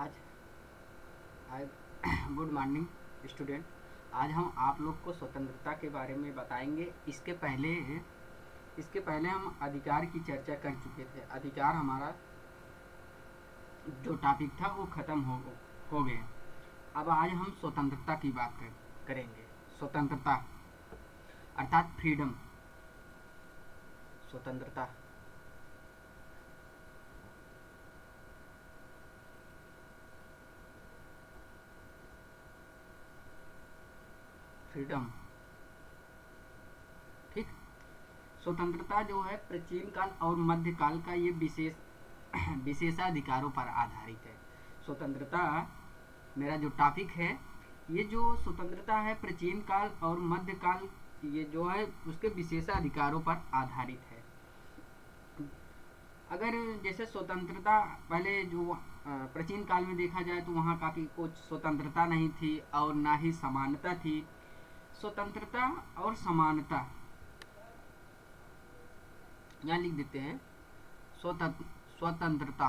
आज आज good morning student. आज हम आप लोग को स्वतंत्रता के बारे में बताएंगे। इसके पहले हम अधिकार की चर्चा कर चुके थे। अधिकार हमारा जो टॉपिक था वो खत्म हो गया। अब आज हम स्वतंत्रता की बात करेंगे। स्वतंत्रता अर्थात फ्रीडम, स्वतंत्रता। फ्रीडम, ठीक। स्वतंत्रता जो है प्राचीन काल और मध्यकाल का ये विशेषाधिकारों पर आधारित है। स्वतंत्रता मेरा जो टॉपिक है, ये जो स्वतंत्रता है प्राचीन काल और मध्यकाल, ये जो है उसके विशेषाधिकारों पर आधारित है। अगर जैसे स्वतंत्रता पहले जो प्राचीन काल में देखा जाए तो वहाँ काफ़ी कुछ स्वतंत्रता नहीं थी और ना ही समानता थी। स्वतंत्रता और समानता यहाँ लिख देते हैं। स्वतंत्रता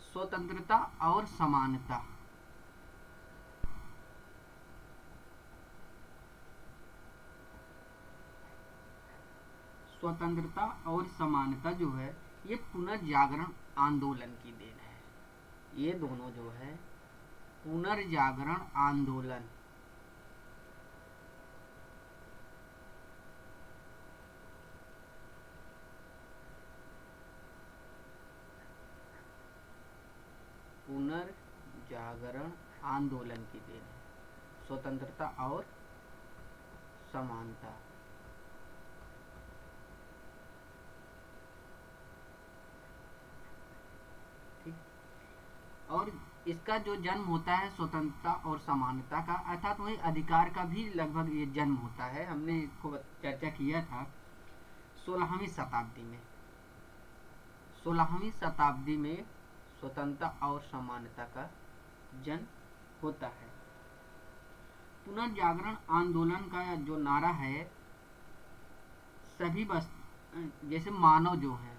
स्वतंत्रता और समानता। स्वतंत्रता और समानता जो है ये पुनर्जागरण आंदोलन की देन है। ये दोनों जो है पुनर्जागरण आंदोलन, पुनर्जागरण आंदोलन की देन है। स्वतंत्रता और समानता। ठीक। और इसका जो जन्म होता है स्वतंत्रता और समानता का, अर्थात वही अधिकार का भी लगभग ये जन्म होता है। हमने इसको चर्चा किया था 16वीं शताब्दी में। 16वीं शताब्दी में स्वतंत्रता और समानता का जन्म होता है। पुनर्जागरण आंदोलन का जो नारा है, सभी जैसे मानव जो है,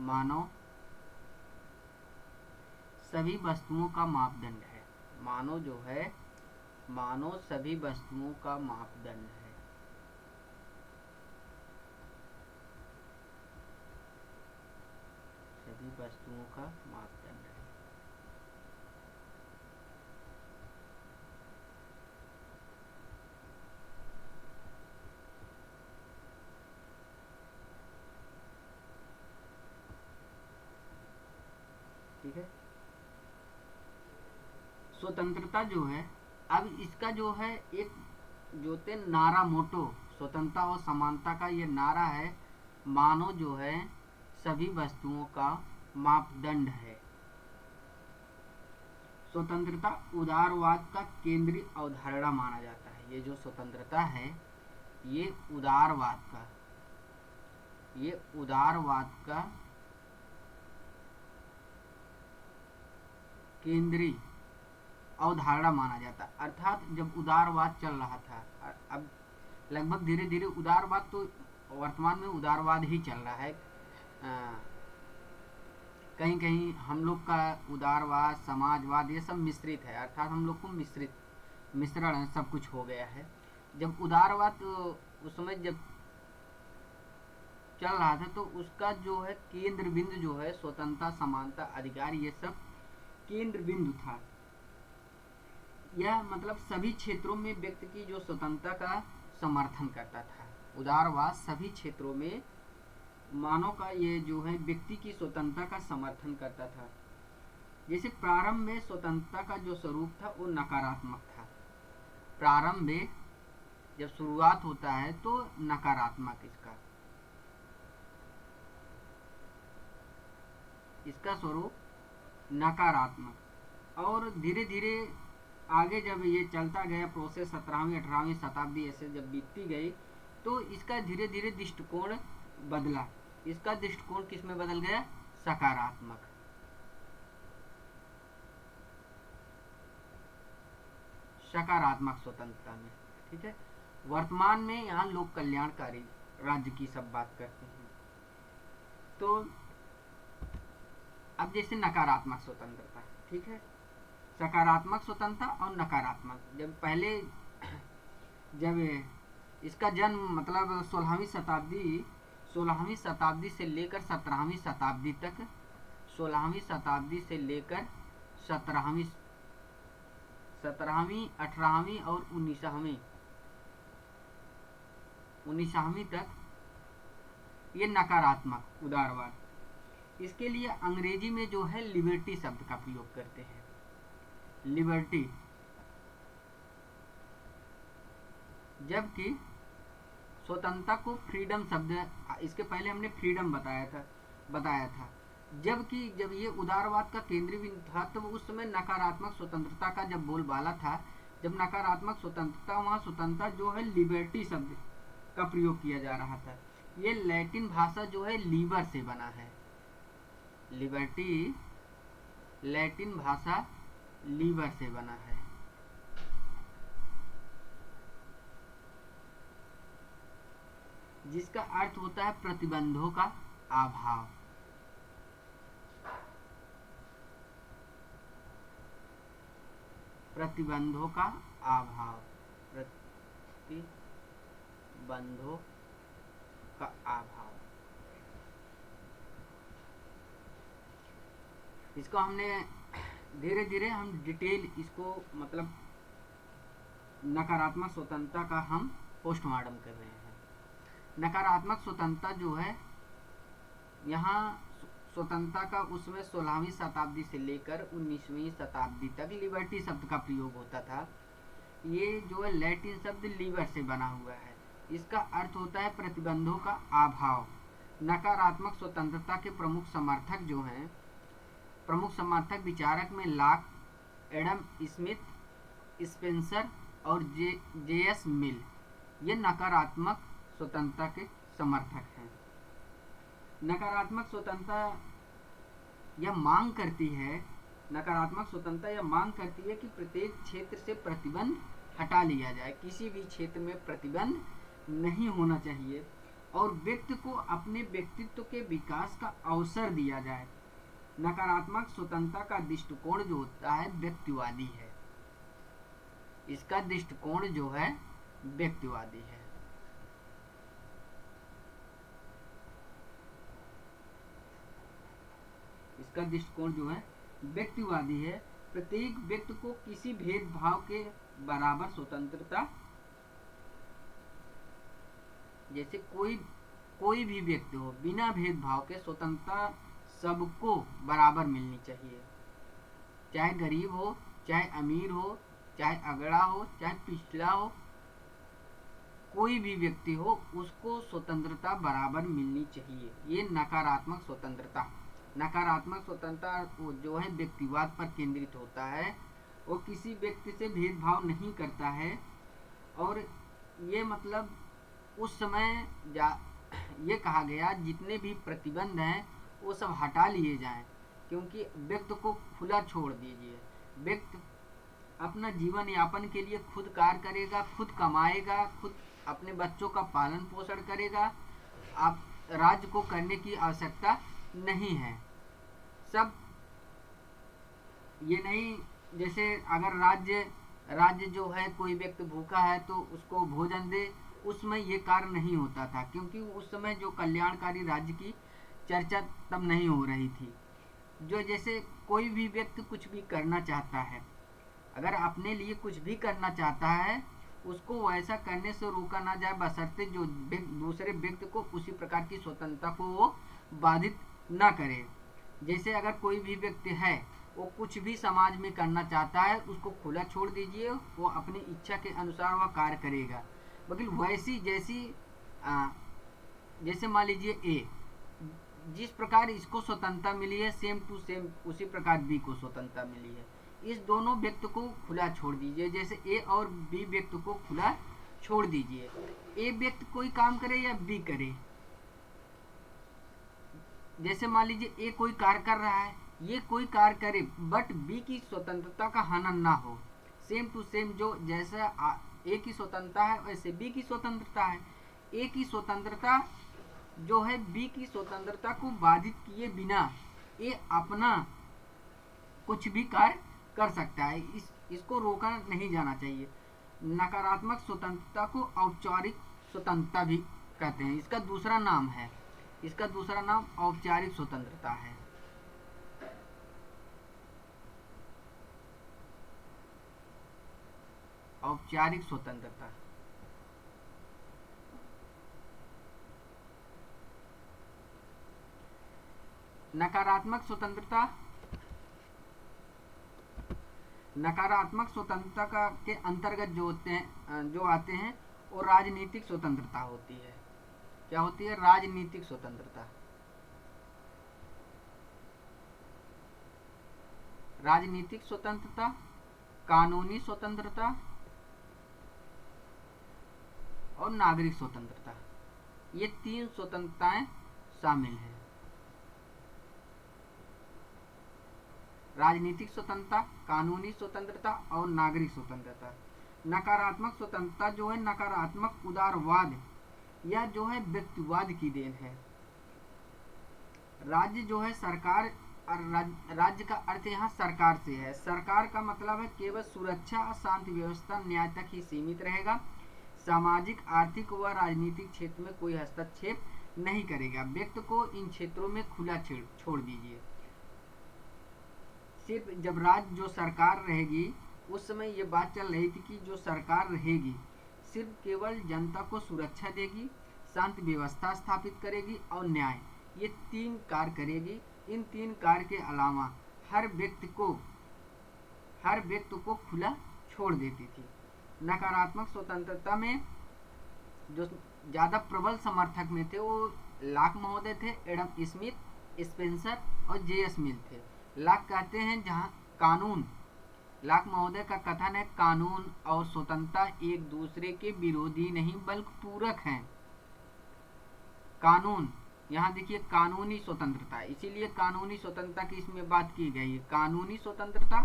मानव सभी वस्तुओं का मापदंड है। मानव जो है, मानव सभी वस्तुओं का मापदंड है। सभी वस्तुओं का मापदंड है। ठीक है। स्वतंत्रता जो है, अब इसका जो है एक जो थे नारा मोटो, स्वतंत्रता और समानता का ये नारा है, मानव जो है सभी वस्तुओं का मापदंड है। स्वतंत्रता उदारवाद का केंद्रीय अवधारणा माना जाता है। ये जो स्वतंत्रता है ये उदारवाद का केंद्रीय अवधारणा माना जाता है। अर्थात जब उदारवाद चल रहा था, अब लगभग धीरे धीरे उदारवाद तो वर्तमान में उदारवाद ही चल रहा है। कहीं कहीं हम लोग का उदारवाद, समाजवाद ये सब मिश्रित है। अर्थात हम लोग को मिश्रण सब कुछ हो गया है। जब उदारवाद तो उस समय जब चल रहा था तो उसका जो है केंद्र बिंदु जो है स्वतंत्रता, समानता, अधिकार, ये सब केंद्र बिंदु था। यह मतलब सभी क्षेत्रों में व्यक्ति की जो स्वतंत्रता का समर्थन करता था। उदारवाद सभी क्षेत्रों में मानव का ये जो है व्यक्ति की स्वतंत्रता का समर्थन करता था। जैसे प्रारंभ में स्वतंत्रता का जो स्वरूप था वो नकारात्मक था। प्रारंभ में जब शुरुआत होता है तो नकारात्मक इसका स्वरूप नकारात्मक, और धीरे धीरे आगे जब ये चलता गया प्रोसेस 17वीं 18वीं शताब्दी ऐसे जब बीतती गई तो इसका धीरे धीरे दृष्टिकोण बदला। इसका दृष्टिकोण किस में बदल गया? सकारात्मक। सकारात्मक स्वतंत्रता में। ठीक है। वर्तमान में यहाँ लोक कल्याणकारी राज्य की सब बात करते हैं। तो अब जैसे नकारात्मक स्वतंत्रता, ठीक है, सकारात्मक स्वतंत्रता और नकारात्मक। जब पहले जब इसका जन्म मतलब 16वीं शताब्दी से लेकर 17वीं शताब्दी तक, 16वीं शताब्दी से लेकर 17वीं 18वीं और 19वीं तक ये नकारात्मक उदारवाद। इसके लिए अंग्रेजी में जो है लिबर्टी शब्द का प्रयोग करते हैं, लिबर्टी। जबकि स्वतंत्रता को फ्रीडम शब्द, इसके पहले हमने फ्रीडम बताया था। जबकि जब ये उदारवाद का केंद्रीय बिंदु था तो उस समय नकारात्मक स्वतंत्रता का जब बोलबाला था, जब नकारात्मक स्वतंत्रता, वहाँ स्वतंत्रता जो है लिबर्टी शब्द का प्रयोग किया जा रहा था। ये लैटिन भाषा जो है लीबर से बना है, लिबर्टी लैटिन भाषा लीबर से बना है। जिसका अर्थ होता है प्रतिबंधों का अभाव। प्रतिबंधों का अभाव, प्रतिबंधों का अभाव। इसको हमने धीरे धीरे हम डिटेल इसको मतलब नकारात्मक स्वतंत्रता का हम पोस्टमार्टम कर रहे हैं। नकारात्मक स्वतंत्रता जो है, यहाँ स्वतंत्रता का उसमें 16वीं शताब्दी से लेकर 19वीं शताब्दी तक लिबर्टी शब्द का प्रयोग होता था। ये जो है लैटिन शब्द लीबर से बना हुआ है। इसका अर्थ होता है प्रतिबंधों का अभाव। नकारात्मक स्वतंत्रता के प्रमुख समर्थक जो हैं, प्रमुख समर्थक विचारक में लॉक, एडम स्मिथ, स्पेंसर और जे.एस. मिल, ये नकारात्मक स्वतंत्रता के समर्थक हैं। नकारात्मक स्वतंत्रता यह मांग करती है, नकारात्मक स्वतंत्रता यह मांग करती है कि प्रत्येक क्षेत्र से प्रतिबंध हटा लिया जाए, किसी भी क्षेत्र में प्रतिबंध नहीं होना चाहिए और व्यक्ति को अपने व्यक्तित्व के विकास का अवसर दिया जाए। नकारात्मक स्वतंत्रता का दृष्टिकोण जो होता है व्यक्तिवादी है, इसका दृष्टिकोण जो है व्यक्तिवादी है। इसका दृष्टिकोण जो है व्यक्तिवादी है। प्रत्येक व्यक्ति को किसी भेदभाव के बराबर स्वतंत्रता, जैसे कोई भी व्यक्ति हो, बिना भेदभाव के स्वतंत्रता सबको बराबर मिलनी चाहिए। चाहे गरीब हो, चाहे अमीर हो, चाहे अगड़ा हो, चाहे पिछड़ा हो, कोई भी व्यक्ति हो, उसको स्वतंत्रता बराबर मिलनी चाहिए। ये नकारात्मक स्वतंत्रता। नकारात्मक स्वतंत्रता जो है व्यक्तिवाद पर केंद्रित होता है, वो किसी व्यक्ति से भेदभाव नहीं करता है। और ये मतलब उस समय ये कहा गया जितने भी प्रतिबंध हैं वो सब हटा लिए जाएं, क्योंकि व्यक्ति को खुला छोड़ दीजिए। व्यक्ति अपना जीवन यापन के लिए खुद कार्य करेगा, खुद कमाएगा, खुद अपने बच्चों का पालन पोषण करेगा। आप राज्य को करने की आवश्यकता नहीं है। सब ये नहीं, जैसे अगर राज्य जो है कोई व्यक्ति भूखा है तो उसको भोजन दे, उसमें ये कार्य नहीं होता था, क्योंकि उस समय जो कल्याणकारी राज्य की चर्चा तब नहीं हो रही थी। जो जैसे कोई भी व्यक्ति कुछ भी करना चाहता है, अगर अपने लिए कुछ भी करना चाहता है, उसको वैसा करने से रोका ना जाए, बशर्ते जो दूसरे व्यक्ति को उसी प्रकार की स्वतंत्रता को वो बाधित ना करे। जैसे अगर कोई भी व्यक्ति है, वो कुछ भी समाज में करना चाहता है, उसको खुला छोड़ दीजिए, वो अपनी इच्छा के अनुसार वह कार्य करेगा। लेकिन वैसी जैसे मान लीजिए ए, जिस प्रकार इसको स्वतंत्रता मिली है, सेम टू सेम उसी प्रकार बी को स्वतंत्रता मिली है। इस दोनों व्यक्ति को खुला छोड़ दीजिए, जैसे ए और बी व्यक्ति को खुला छोड़ दीजिए। ए व्यक्ति कोई काम करे या बी करे, जैसे मान लीजिए ए कोई कार्य कर रहा है, ये कोई कार्य करे, बट बी की स्वतंत्रता का हनन ना हो। सेम टू सेम जो जैसा ए की स्वतंत्रता है वैसे बी की स्वतंत्रता है। ए की स्वतंत्रता जो है बी की स्वतंत्रता को बाधित किए बिना ये अपना कुछ भी कार्य कर सकता है, इसको रोका नहीं जाना चाहिए। नकारात्मक स्वतंत्रता को औपचारिक स्वतंत्रता भी कहते हैं। इसका दूसरा नाम है, इसका दूसरा नाम औपचारिक स्वतंत्रता है। औपचारिक स्वतंत्रता। नकारात्मक स्वतंत्रता, नकारात्मक स्वतंत्रता का के अंतर्गत जो होते हैं, जो आते हैं, वो राजनीतिक स्वतंत्रता होती है। क्या होती है? राजनीतिक स्वतंत्रता। राजनीतिक स्वतंत्रता, कानूनी स्वतंत्रता और नागरिक स्वतंत्रता, ये 3 स्वतंत्रताएं शामिल हैं। राजनीतिक स्वतंत्रता, कानूनी स्वतंत्रता और नागरिक स्वतंत्रता। नकारात्मक स्वतंत्रता जो है नकारात्मक उदारवाद या जो है व्यक्तिवाद की देन है। राज्य जो है सरकार, राज्य का अर्थ यहाँ सरकार से है। सरकार का मतलब है केवल सुरक्षा और शांति व्यवस्था न्याय तक ही सीमित रहेगा, सामाजिक, आर्थिक व राजनीतिक क्षेत्र में कोई हस्तक्षेप नहीं करेगा। व्यक्ति को इन क्षेत्रों में खुला छोड़ दीजिए। सिर्फ जब राज्य जो सरकार रहेगी, उस समय ये बात चल रही थी कि जो सरकार रहेगी सिर्फ केवल जनता को सुरक्षा देगी, शांति व्यवस्था स्थापित करेगी और न्याय, ये 3 कार्य करेगी। इन 3 कार्य के अलावा हर व्यक्ति को खुला छोड़ देती थी। नकारात्मक स्वतंत्रता में जो ज़्यादा प्रबल समर्थक में थे वो लॉक महोदय थे, एडम स्मिथ, स्पेंसर और जे.एस. मिल थे। लॉक कहते हैं जहाँ कानून, लॉक महोदय का कथन है, कानून और स्वतंत्रता एक दूसरे के विरोधी नहीं बल्कि पूरक हैं। कानून, यहाँ देखिए कानूनी स्वतंत्रता, इसीलिए कानूनी स्वतंत्रता की इसमें बात की गई है। कानूनी स्वतंत्रता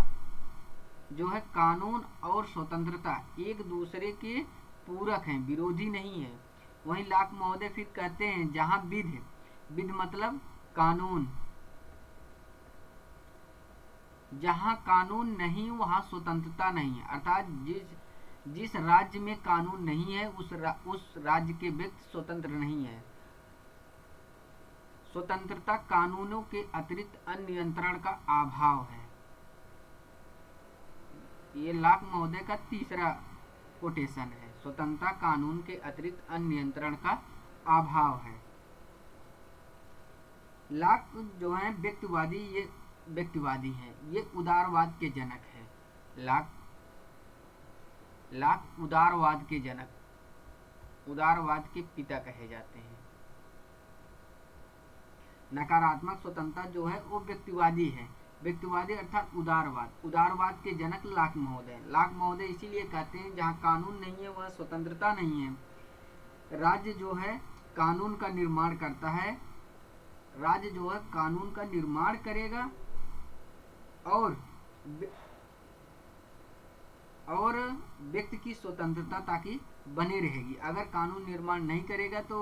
जो है, कानून और स्वतंत्रता एक दूसरे के पूरक हैं, विरोधी नहीं है। वहीं लॉक महोदय फिर कहते हैं जहाँ विधि, विधि मतलब कानून, जहाँ कानून नहीं वहाँ स्वतंत्रता नहीं है। अर्थात जिस राज्य में कानून नहीं है उस राज्य के व्यक्ति स्वतंत्र नहीं है। स्वतंत्रता कानूनों के अतिरिक्त अन्य नियंत्रण का अभाव है। ये लॉक महोदय का तीसरा कोटेशन है, स्वतंत्रता कानून के अतिरिक्त अन्य नियंत्रण का अभाव है। लॉक जो है व्यक्तिवादी, ये व्यक्तिवादी हैं, ये उदारवाद के जनक हैं। लॉक उदारवाद के जनक, उदारवाद के पिता कहे जाते हैं। नकारात्मक स्वतंत्रता जो है वो व्यक्तिवादी है, व्यक्तिवादी अर्थात उदारवाद, उदारवाद के जनक लॉक महोदय। लॉक महोदय इसीलिए कहते हैं जहाँ कानून नहीं है वहाँ स्वतंत्रता नहीं है। राज्य जो है कानून का निर्माण करता है, राज्य जो है कानून का निर्माण करेगा और व्यक्ति की स्वतंत्रता ताकि बनी रहेगी। अगर कानून निर्माण नहीं करेगा तो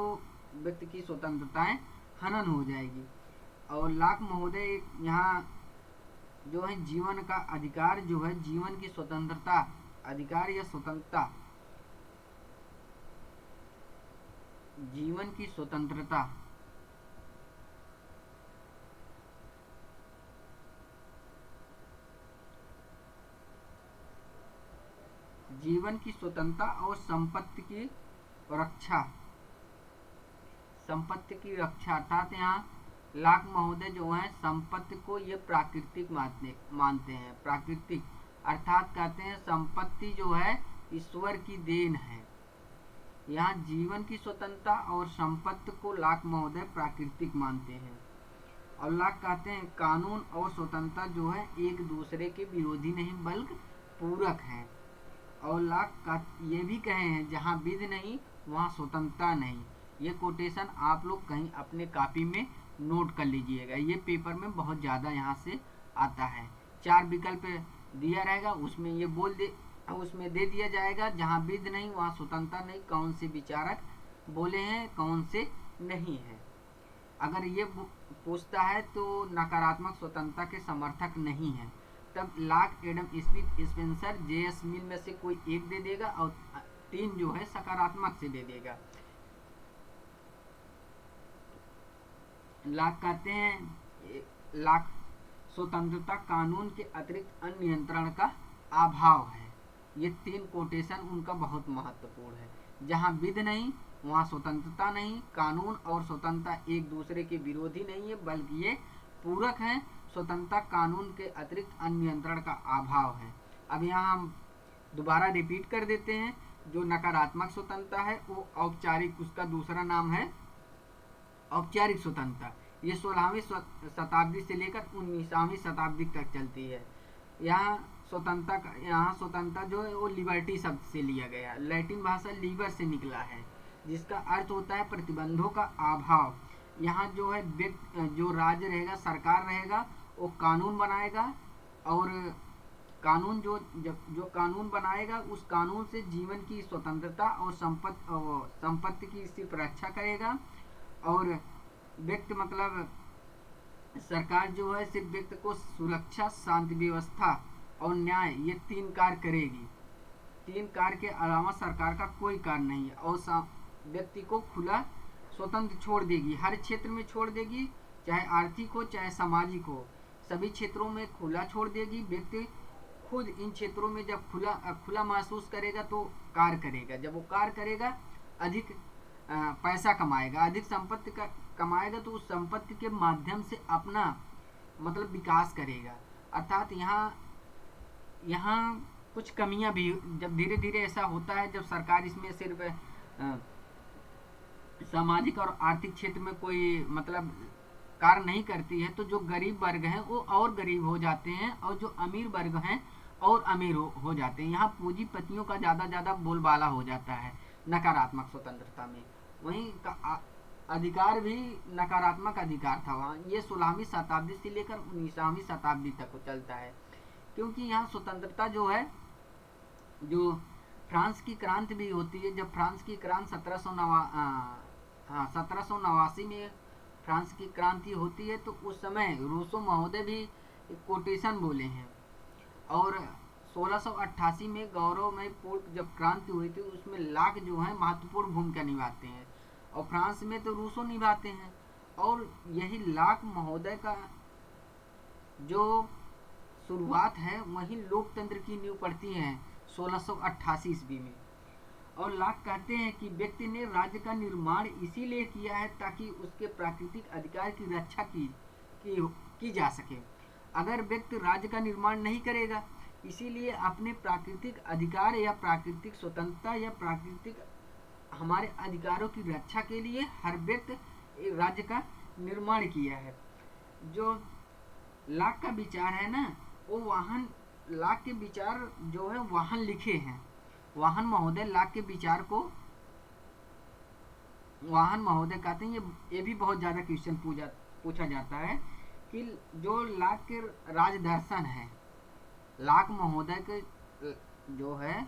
व्यक्ति की स्वतंत्रताएं हनन हो जाएगी। और लॉक महोदय यहाँ जो है जीवन का अधिकार जो है, जीवन की स्वतंत्रता, अधिकार या स्वतंत्रता, जीवन की स्वतंत्रता जीवन की स्वतंत्रता और संपत्ति की रक्षा, संपत्ति की रक्षा अर्थात यहाँ लॉक महोदय जो है संपत्ति को ये प्राकृतिक मानते हैं। प्राकृतिक अर्थात कहते हैं संपत्ति जो है ईश्वर की देन है। यहाँ जीवन की स्वतंत्रता और संपत्ति को लॉक महोदय प्राकृतिक मानते हैं। और लॉक कहते हैं कानून और स्वतंत्रता जो है एक दूसरे के विरोधी नहीं बल्कि पूरक हैं। और लॉक का ये भी कहे हैं जहाँ विधि नहीं वहाँ स्वतंत्रता नहीं। ये कोटेशन आप लोग कहीं अपने कॉपी में नोट कर लीजिएगा, ये पेपर में बहुत ज़्यादा यहाँ से आता है। 4 विकल्प दिया रहेगा, उसमें ये उसमें दे दिया जाएगा जहाँ विधि नहीं वहाँ स्वतंत्रता नहीं, कौन से विचारक बोले हैं कौन से नहीं है। अगर ये पूछता है तो नकारात्मक स्वतंत्रता के समर्थक नहीं है, तब Locke, Adam Smith, Spencer, J S. Mill में से कोई एक दे देगा और 3 जो है सकारात्मक से दे देगा। लॉक कहते हैं, लॉक स्वतंत्रता कानून के अतिरिक्त अन्य नियंत्रण का अभाव है। ये 3 कोटेशन उनका बहुत महत्वपूर्ण है। जहाँ विध नहीं वहाँ स्वतंत्रता नहीं, कानून और स्वतंत्रता एक दूसरे के विरोधी नहीं है बल्कि ये पूरक हैं। स्वतंत्रता कानून के अतिरिक्त अन्य नियंत्रण का अभाव है। अब यहाँ हम दोबारा रिपीट कर देते हैं। जो नकारात्मक स्वतंत्रता है वो औपचारिक, उसका दूसरा नाम है औपचारिक स्वतंत्रता। ये 16वीं शताब्दी से लेकर 19वीं शताब्दी तक चलती है। यहाँ स्वतंत्रता जो है वो लिबर्टी शब्द से लिया गया, लैटिन भाषा लीबर से निकला है, जिसका अर्थ होता है प्रतिबंधों का अभाव। यहाँ जो है जो राज्य रहेगा, सरकार रहेगा, वो कानून बनाएगा और कानून जो कानून बनाएगा उस कानून से जीवन की स्वतंत्रता और संपत्ति की सिर्फ रक्षा करेगा। और व्यक्ति मतलब सरकार जो है सिर्फ व्यक्ति को सुरक्षा, शांति व्यवस्था और न्याय, ये 3 कार्य करेगी। 3 कार्य के अलावा सरकार का कोई कार्य नहीं है। और व्यक्ति को खुला स्वतंत्र छोड़ देगी, हर क्षेत्र में छोड़ देगी, चाहे आर्थिक हो चाहे सामाजिक हो, सभी क्षेत्रों में खुला छोड़ देगी। व्यक्ति खुद इन क्षेत्रों में जब खुला महसूस करेगा तो कार्य करेगा। जब वो कार्य करेगा, अधिक पैसा कमाएगा, अधिक संपत्ति कमाएगा, तो उस संपत्ति के माध्यम से अपना मतलब विकास करेगा। अर्थात यहाँ कुछ कमियां भी, जब धीरे धीरे ऐसा होता है, जब सरकार इसमें सिर्फ सामाजिक और आर्थिक क्षेत्र में कोई मतलब कार्य नहीं करती है, तो जो गरीब वर्ग हैं वो और गरीब हो जाते हैं और जो अमीर वर्ग हैं और अमीर हो जाते हैं। यहाँ पूंजीपतियों का ज़्यादा बोलबाला हो जाता है नकारात्मक स्वतंत्रता में। वहीं का अधिकार भी नकारात्मक अधिकार था वहाँ। ये 16वीं शताब्दी से लेकर 19वीं शताब्दी तक चलता है, क्योंकि यहाँ स्वतंत्रता जो है, जो फ्रांस की क्रांति भी होती है। जब फ्रांस की क्रांति 1789 में फ्रांस की क्रांति होती है, तो उस समय रूसो महोदय भी कोटेशन बोले हैं। और 1688 में गौरवमय पूर्ण जब क्रांति हुई थी, उसमें लॉक जो है महत्वपूर्ण भूमिका निभाते हैं और फ्रांस में तो रूसो निभाते हैं। और यही लॉक महोदय का जो शुरुआत है, वही लोकतंत्र की नींव पड़ती है 1688 ईस्वी में। और लॉक कहते हैं कि व्यक्ति ने राज्य का निर्माण इसीलिए किया है ताकि उसके प्राकृतिक अधिकार की रक्षा की जा सके। अगर व्यक्ति राज्य का निर्माण नहीं करेगा, इसीलिए अपने प्राकृतिक अधिकार या प्राकृतिक स्वतंत्रता या प्राकृतिक हमारे अधिकारों की रक्षा के लिए हर व्यक्ति राज्य का निर्माण किया है। जो लॉक का विचार है ना, वो लॉक के विचार जो है वाहन लिखे हैं। वाहन महोदय लॉक के विचार को वाहन महोदय कहते हैं। ये भी बहुत ज़्यादा क्वेश्चन पूछा जाता है कि जो लॉक के राजदर्शन है, लॉक महोदय के जो है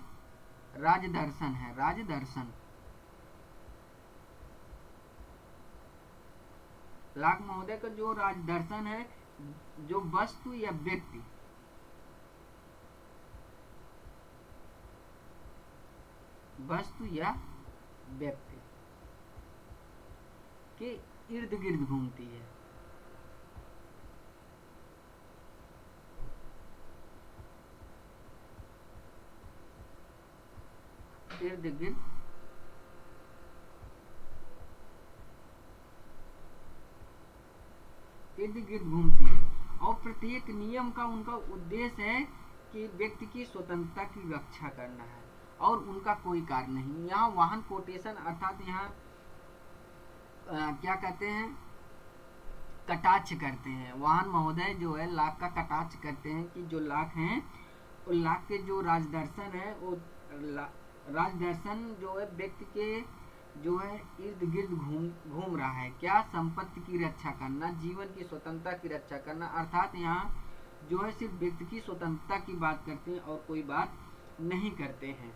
राजदर्शन है, राजदर्शन लॉक महोदय का जो राजदर्शन है, जो वस्तु या व्यक्ति के इर्द गिर्द घूमती है। इर्द गिर्द घूमती है। और प्रत्येक नियम का उनका उद्देश्य है कि व्यक्ति की स्वतंत्रता की रक्षा करना है और उनका कोई कार्य नहीं। यहाँ वाहन कोटेशन अर्थात यहाँ क्या कहते हैं, कटाक्ष करते हैं। वाहन महोदय जो है लॉक का कटाक्ष करते हैं कि जो लॉक हैं, वो लॉक के जो राजदर्शन है, वो राजदर्शन जो है व्यक्ति के जो है इर्द गिर्द घूम रहा है। क्या? संपत्ति की रक्षा करना, जीवन की स्वतंत्रता की रक्षा करना। अर्थात यहाँ जो है सिर्फ व्यक्ति की स्वतंत्रता की बात करते हैं और कोई बात नहीं करते हैं।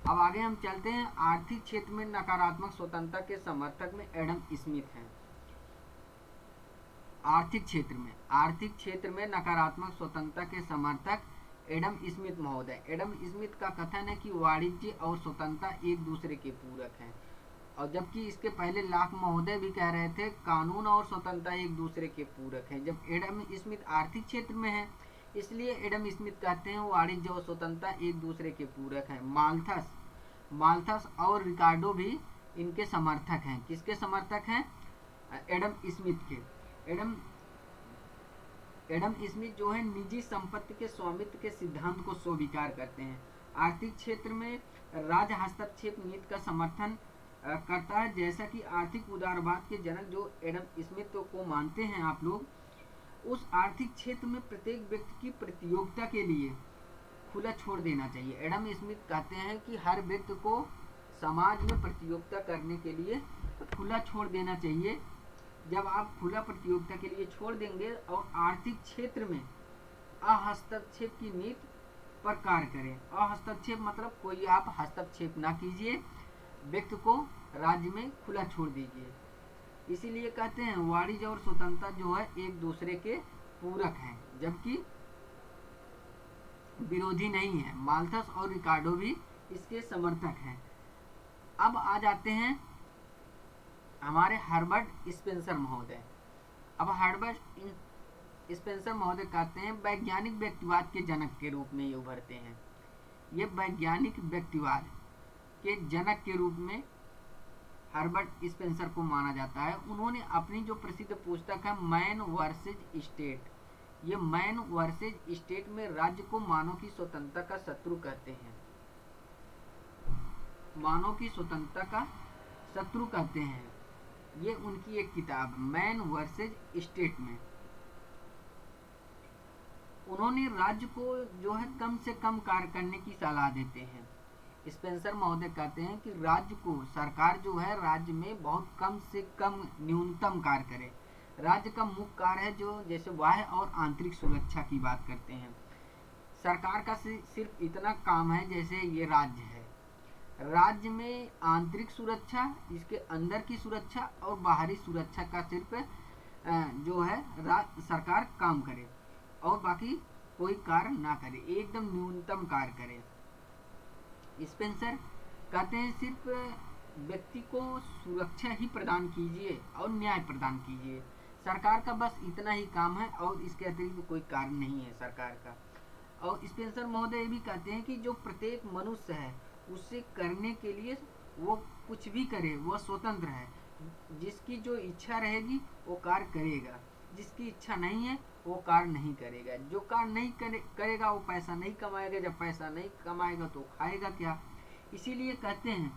अब आगे हम चलते हैं। आर्थिक क्षेत्र में नकारात्मक स्वतंत्रता के समर्थक में एडम स्मिथ हैं। आर्थिक क्षेत्र में नकारात्मक स्वतंत्रता के समर्थक एडम स्मिथ महोदय। एडम स्मिथ का कथन है कि वाणिज्य और स्वतंत्रता एक दूसरे के पूरक हैं, और जबकि इसके पहले लॉक महोदय भी कह रहे थे कानून और स्वतंत्रता एक दूसरे के पूरक हैं। जब एडम स्मिथ आर्थिक क्षेत्र में है, इसलिए एडम स्मिथ कहते हैं वाणिज्य और स्वतंत्रता एक दूसरे के पूरक हैं। माल्थस और रिकार्डो भी इनके समर्थक हैं। किसके समर्थक हैं? एडम स्मिथ के। एडम स्मिथ जो है निजी संपत्ति के स्वामित्व के सिद्धांत को स्वीकार करते हैं। आर्थिक क्षेत्र में राज्य हस्तक्षेप नीति का समर्थन करता है। जैसा कि आर्थिक उदारवाद के जनक जो एडम स्मिथ को मानते हैं आप लोग, उस आर्थिक क्षेत्र में प्रत्येक व्यक्ति की प्रतियोगिता के लिए खुला छोड़ देना चाहिए। एडम स्मिथ कहते हैं कि हर व्यक्ति को समाज में प्रतियोगिता करने के लिए खुला छोड़ देना चाहिए। जब आप खुला प्रतियोगिता के लिए छोड़ देंगे और आर्थिक क्षेत्र में अहस्तक्षेप की नीति पर कार्य करें। अहस्तक्षेप मतलब कोई आप हस्तक्षेप ना कीजिए, व्यक्ति को राज्य में खुला छोड़ दीजिए। इसीलिए कहते हैं वाणिज्य और स्वतंत्रता जो है एक दूसरे के पूरक हैं, जबकि विरोधी नहीं है। माल्थस और रिकार्डो भी इसके समर्थक हैं। अब आ जाते हैं हमारे हर्बर्ट स्पेंसर महोदय। अब हर्बर्ट स्पेंसर महोदय कहते हैं वैज्ञानिक व्यक्तिवाद के जनक के रूप में ये उभरते हैं। ये वैज्ञानिक व्यक्तिवाद के जनक के रूप में हर्बर्ट स्पेंसर को माना जाता है। उन्होंने अपनी जो प्रसिद्ध पुस्तक है मैन वर्सेज स्टेट, ये मैन वर्सेज स्टेट में राज्य को मानव की स्वतंत्रता का शत्रु कहते हैं। मानव की स्वतंत्रता का शत्रु कहते हैं। ये उनकी एक किताब मैन वर्सेज स्टेट में उन्होंने राज्य को जो है कम से कम कार्य करने की सलाह देते हैं। स्पेंसर महोदय कहते हैं कि राज्य को, सरकार जो है राज्य में बहुत कम से कम न्यूनतम कार्य करे। राज्य का मुख्य कार्य है जो जैसे बाह्य और आंतरिक सुरक्षा की बात करते हैं। सरकार का सिर्फ इतना काम है जैसे ये राज्य है, राज्य में आंतरिक सुरक्षा, इसके अंदर की सुरक्षा और बाहरी सुरक्षा का सिर्फ जो है सरकार काम करे और बाकी कोई कार्य ना करे, एकदम न्यूनतम कार्य करे। स्पेंसर कहते हैं सिर्फ व्यक्ति को सुरक्षा ही प्रदान कीजिए और न्याय प्रदान कीजिए। सरकार का बस इतना ही काम है और इसके अतिरिक्त कोई कार्य नहीं है सरकार का। और स्पेंसर महोदय ये भी कहते हैं कि जो प्रत्येक मनुष्य है उससे करने के लिए वो कुछ भी करे, वह स्वतंत्र है। जिसकी जो इच्छा रहेगी वो कार्य करेगा, जिसकी इच्छा नहीं है वो कार्य नहीं करेगा। जो कार्य नहीं करेगा वो पैसा नहीं कमाएगा, जब पैसा नहीं कमाएगा तो खाएगा क्या। इसीलिए कहते हैं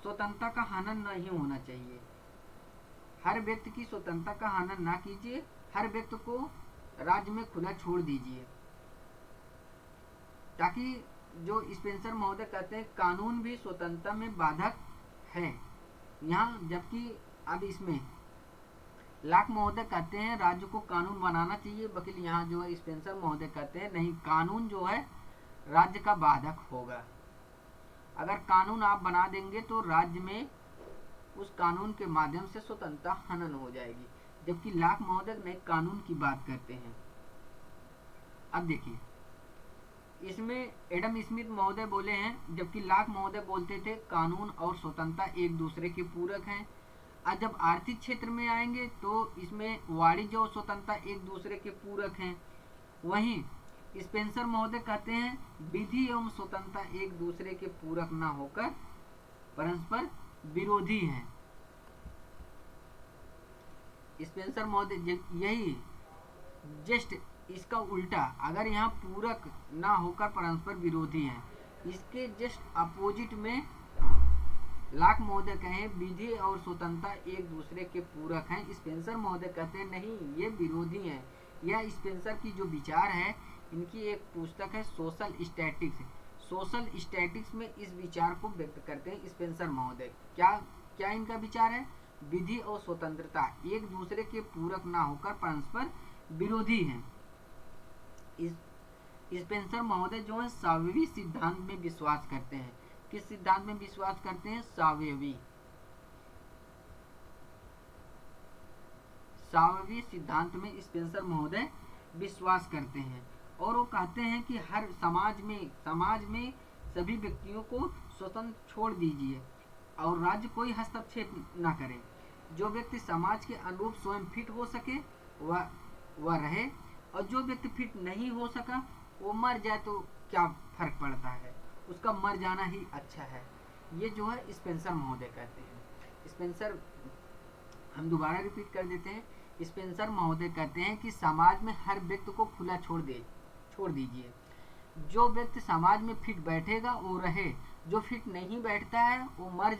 स्वतंत्रता का हनन नहीं होना चाहिए। हर व्यक्ति की स्वतंत्रता का हनन ना कीजिए, हर व्यक्ति को राज्य में खुला छोड़ दीजिए, ताकि जो स्पेंसर महोदय कहते हैं कानून भी स्वतंत्रता में बाधक है यहाँ, जबकि अब इसमें लॉक महोदय कहते हैं राज्य को कानून बनाना चाहिए, वकील यहाँ जो है स्पेंसर महोदय कहते हैं नहीं, कानून जो है राज्य का बाधक होगा। अगर कानून आप बना देंगे तो राज्य में उस कानून के माध्यम से स्वतंत्रता हनन हो जाएगी, जबकि लॉक महोदय नए कानून की बात करते हैं। अब देखिए इसमें एडम स्मिथ महोदय बोले हैं, जबकि लॉक महोदय बोलते थे कानून और स्वतंत्रता एक दूसरे के पूरक हैं। आज जब आर्थिक क्षेत्र में आएंगे तो इसमें वाणिज्य और स्वतंत्रता एक दूसरे के पूरक हैं। वहीं स्पेंसर महोदय कहते हैं विधि एवं स्वतंत्रता एक दूसरे के पूरक ना होकर परस्पर विरोधी हैं। स्पेंसर महोदय यही जस्ट इसका उल्टा, अगर यहाँ पूरक ना होकर परस्पर विरोधी हैं, इसके जस्ट अपोजिट में लॉक महोदय कहें विधि और स्वतंत्रता एक दूसरे के पूरक हैं। स्पेंसर महोदय कहते हैं नहीं, ये विरोधी हैं। यह स्पेंसर की जो विचार है, इनकी एक पुस्तक है सोशल स्टैटिक्स। सोशल स्टैटिक्स में इस विचार को व्यक्त करते हैं स्पेंसर महोदय। क्या इनका विचार है? विधि और स्वतंत्रता एक दूसरे के पूरक ना होकर परस्पर विरोधी हैं। स्पेंसर महोदय जो है सावयवी सिद्धांत में विश्वास करते हैं। किस सिद्धांत में विश्वास करते हैं? सावयवी सिद्धांत में स्पेंसर महोदय विश्वास करते हैं और वो कहते हैं कि हर समाज में सभी व्यक्तियों को स्वतंत्र छोड़ दीजिए और राज्य कोई हस्तक्षेप न करे। जो व्यक्ति समाज के अनुरूप स्वयं फिट हो सके वह रहे और जो व्यक्ति फिट नहीं हो सका वो मर जाए तो क्या फर्क पड़ता है, उसका मर जाना ही अच्छा है। ये जो है स्पेंसर महोदय कहते हैं। स्पेंसर, हम दोबारा रिपीट कर देते हैं, स्पेंसर महोदय कहते हैं कि समाज में हर व्यक्ति को खुला छोड़ दीजिए। जो व्यक्ति समाज में फिट बैठेगा वो रहे, जो फिट नहीं बैठता है वो मर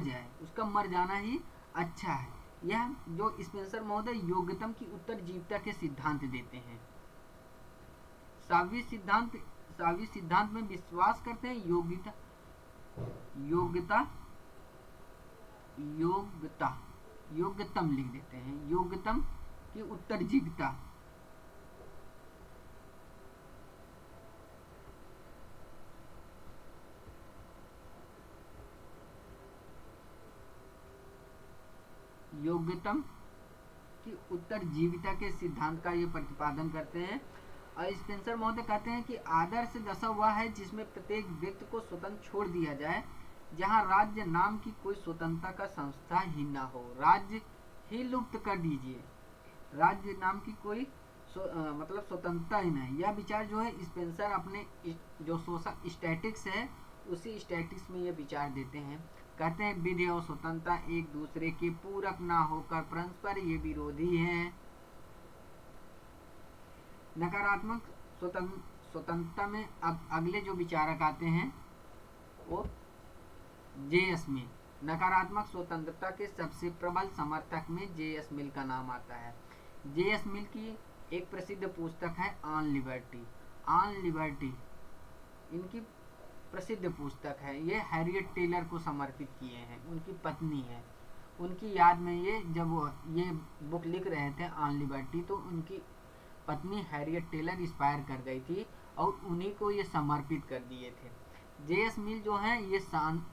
जाए, उसका मर जाना ही अच्छा है। यह जो स्पेंसर महोदय योग्यतम की उत्तरजीविता के सिद्धांत देते हैं। सावी सिद्धांत में विश्वास करते हैं योग्यतम लिख देते हैं, योग्यतम की उत्तरजीविता। योग्यतम की उत्तरजीविता के सिद्धांत का ये प्रतिपादन करते हैं। और स्पेंसर महोदय कहते हैं कि आदर्श दशा वह है जिसमें प्रत्येक व्यक्ति को स्वतंत्र छोड़ दिया जाए, जहां राज्य नाम की कोई स्वतंत्रता का संस्था ही ना हो। राज्य ही लुप्त कर दीजिए, राज्य नाम की कोई मतलब स्वतंत्रता ही नहीं। यह विचार जो है स्पेंसर अपने जो सोशल स्टैटिक्स है उसी स्टैटिक्स में ये विचार देते हैं। कहते हैं विधि और स्वतंत्रता एक दूसरे के पूरक ना होकर परस्पर ये विरोधी हैं। नकारात्मक स्वतंत्रता में अब अगले जो विचारक आते हैं वो जे.एस. मिल। नकारात्मक स्वतंत्रता के सबसे प्रबल समर्थक में जे.एस. मिल का नाम आता है। जे.एस. मिल की एक प्रसिद्ध पुस्तक है ऑन लिबर्टी। इनकी प्रसिद्ध पुस्तक है, ये हैरियट टेलर को समर्पित किए हैं, उनकी पत्नी है। उनकी याद में ये जब वो ये बुक लिख रहे थे ऑन लिबर्टी तो उनकी पत्नी हैरियट टेलर इंस्पायर कर गई थी और उन्हीं को ये समर्पित कर दिए थे। जे.एस. मिल जो है ये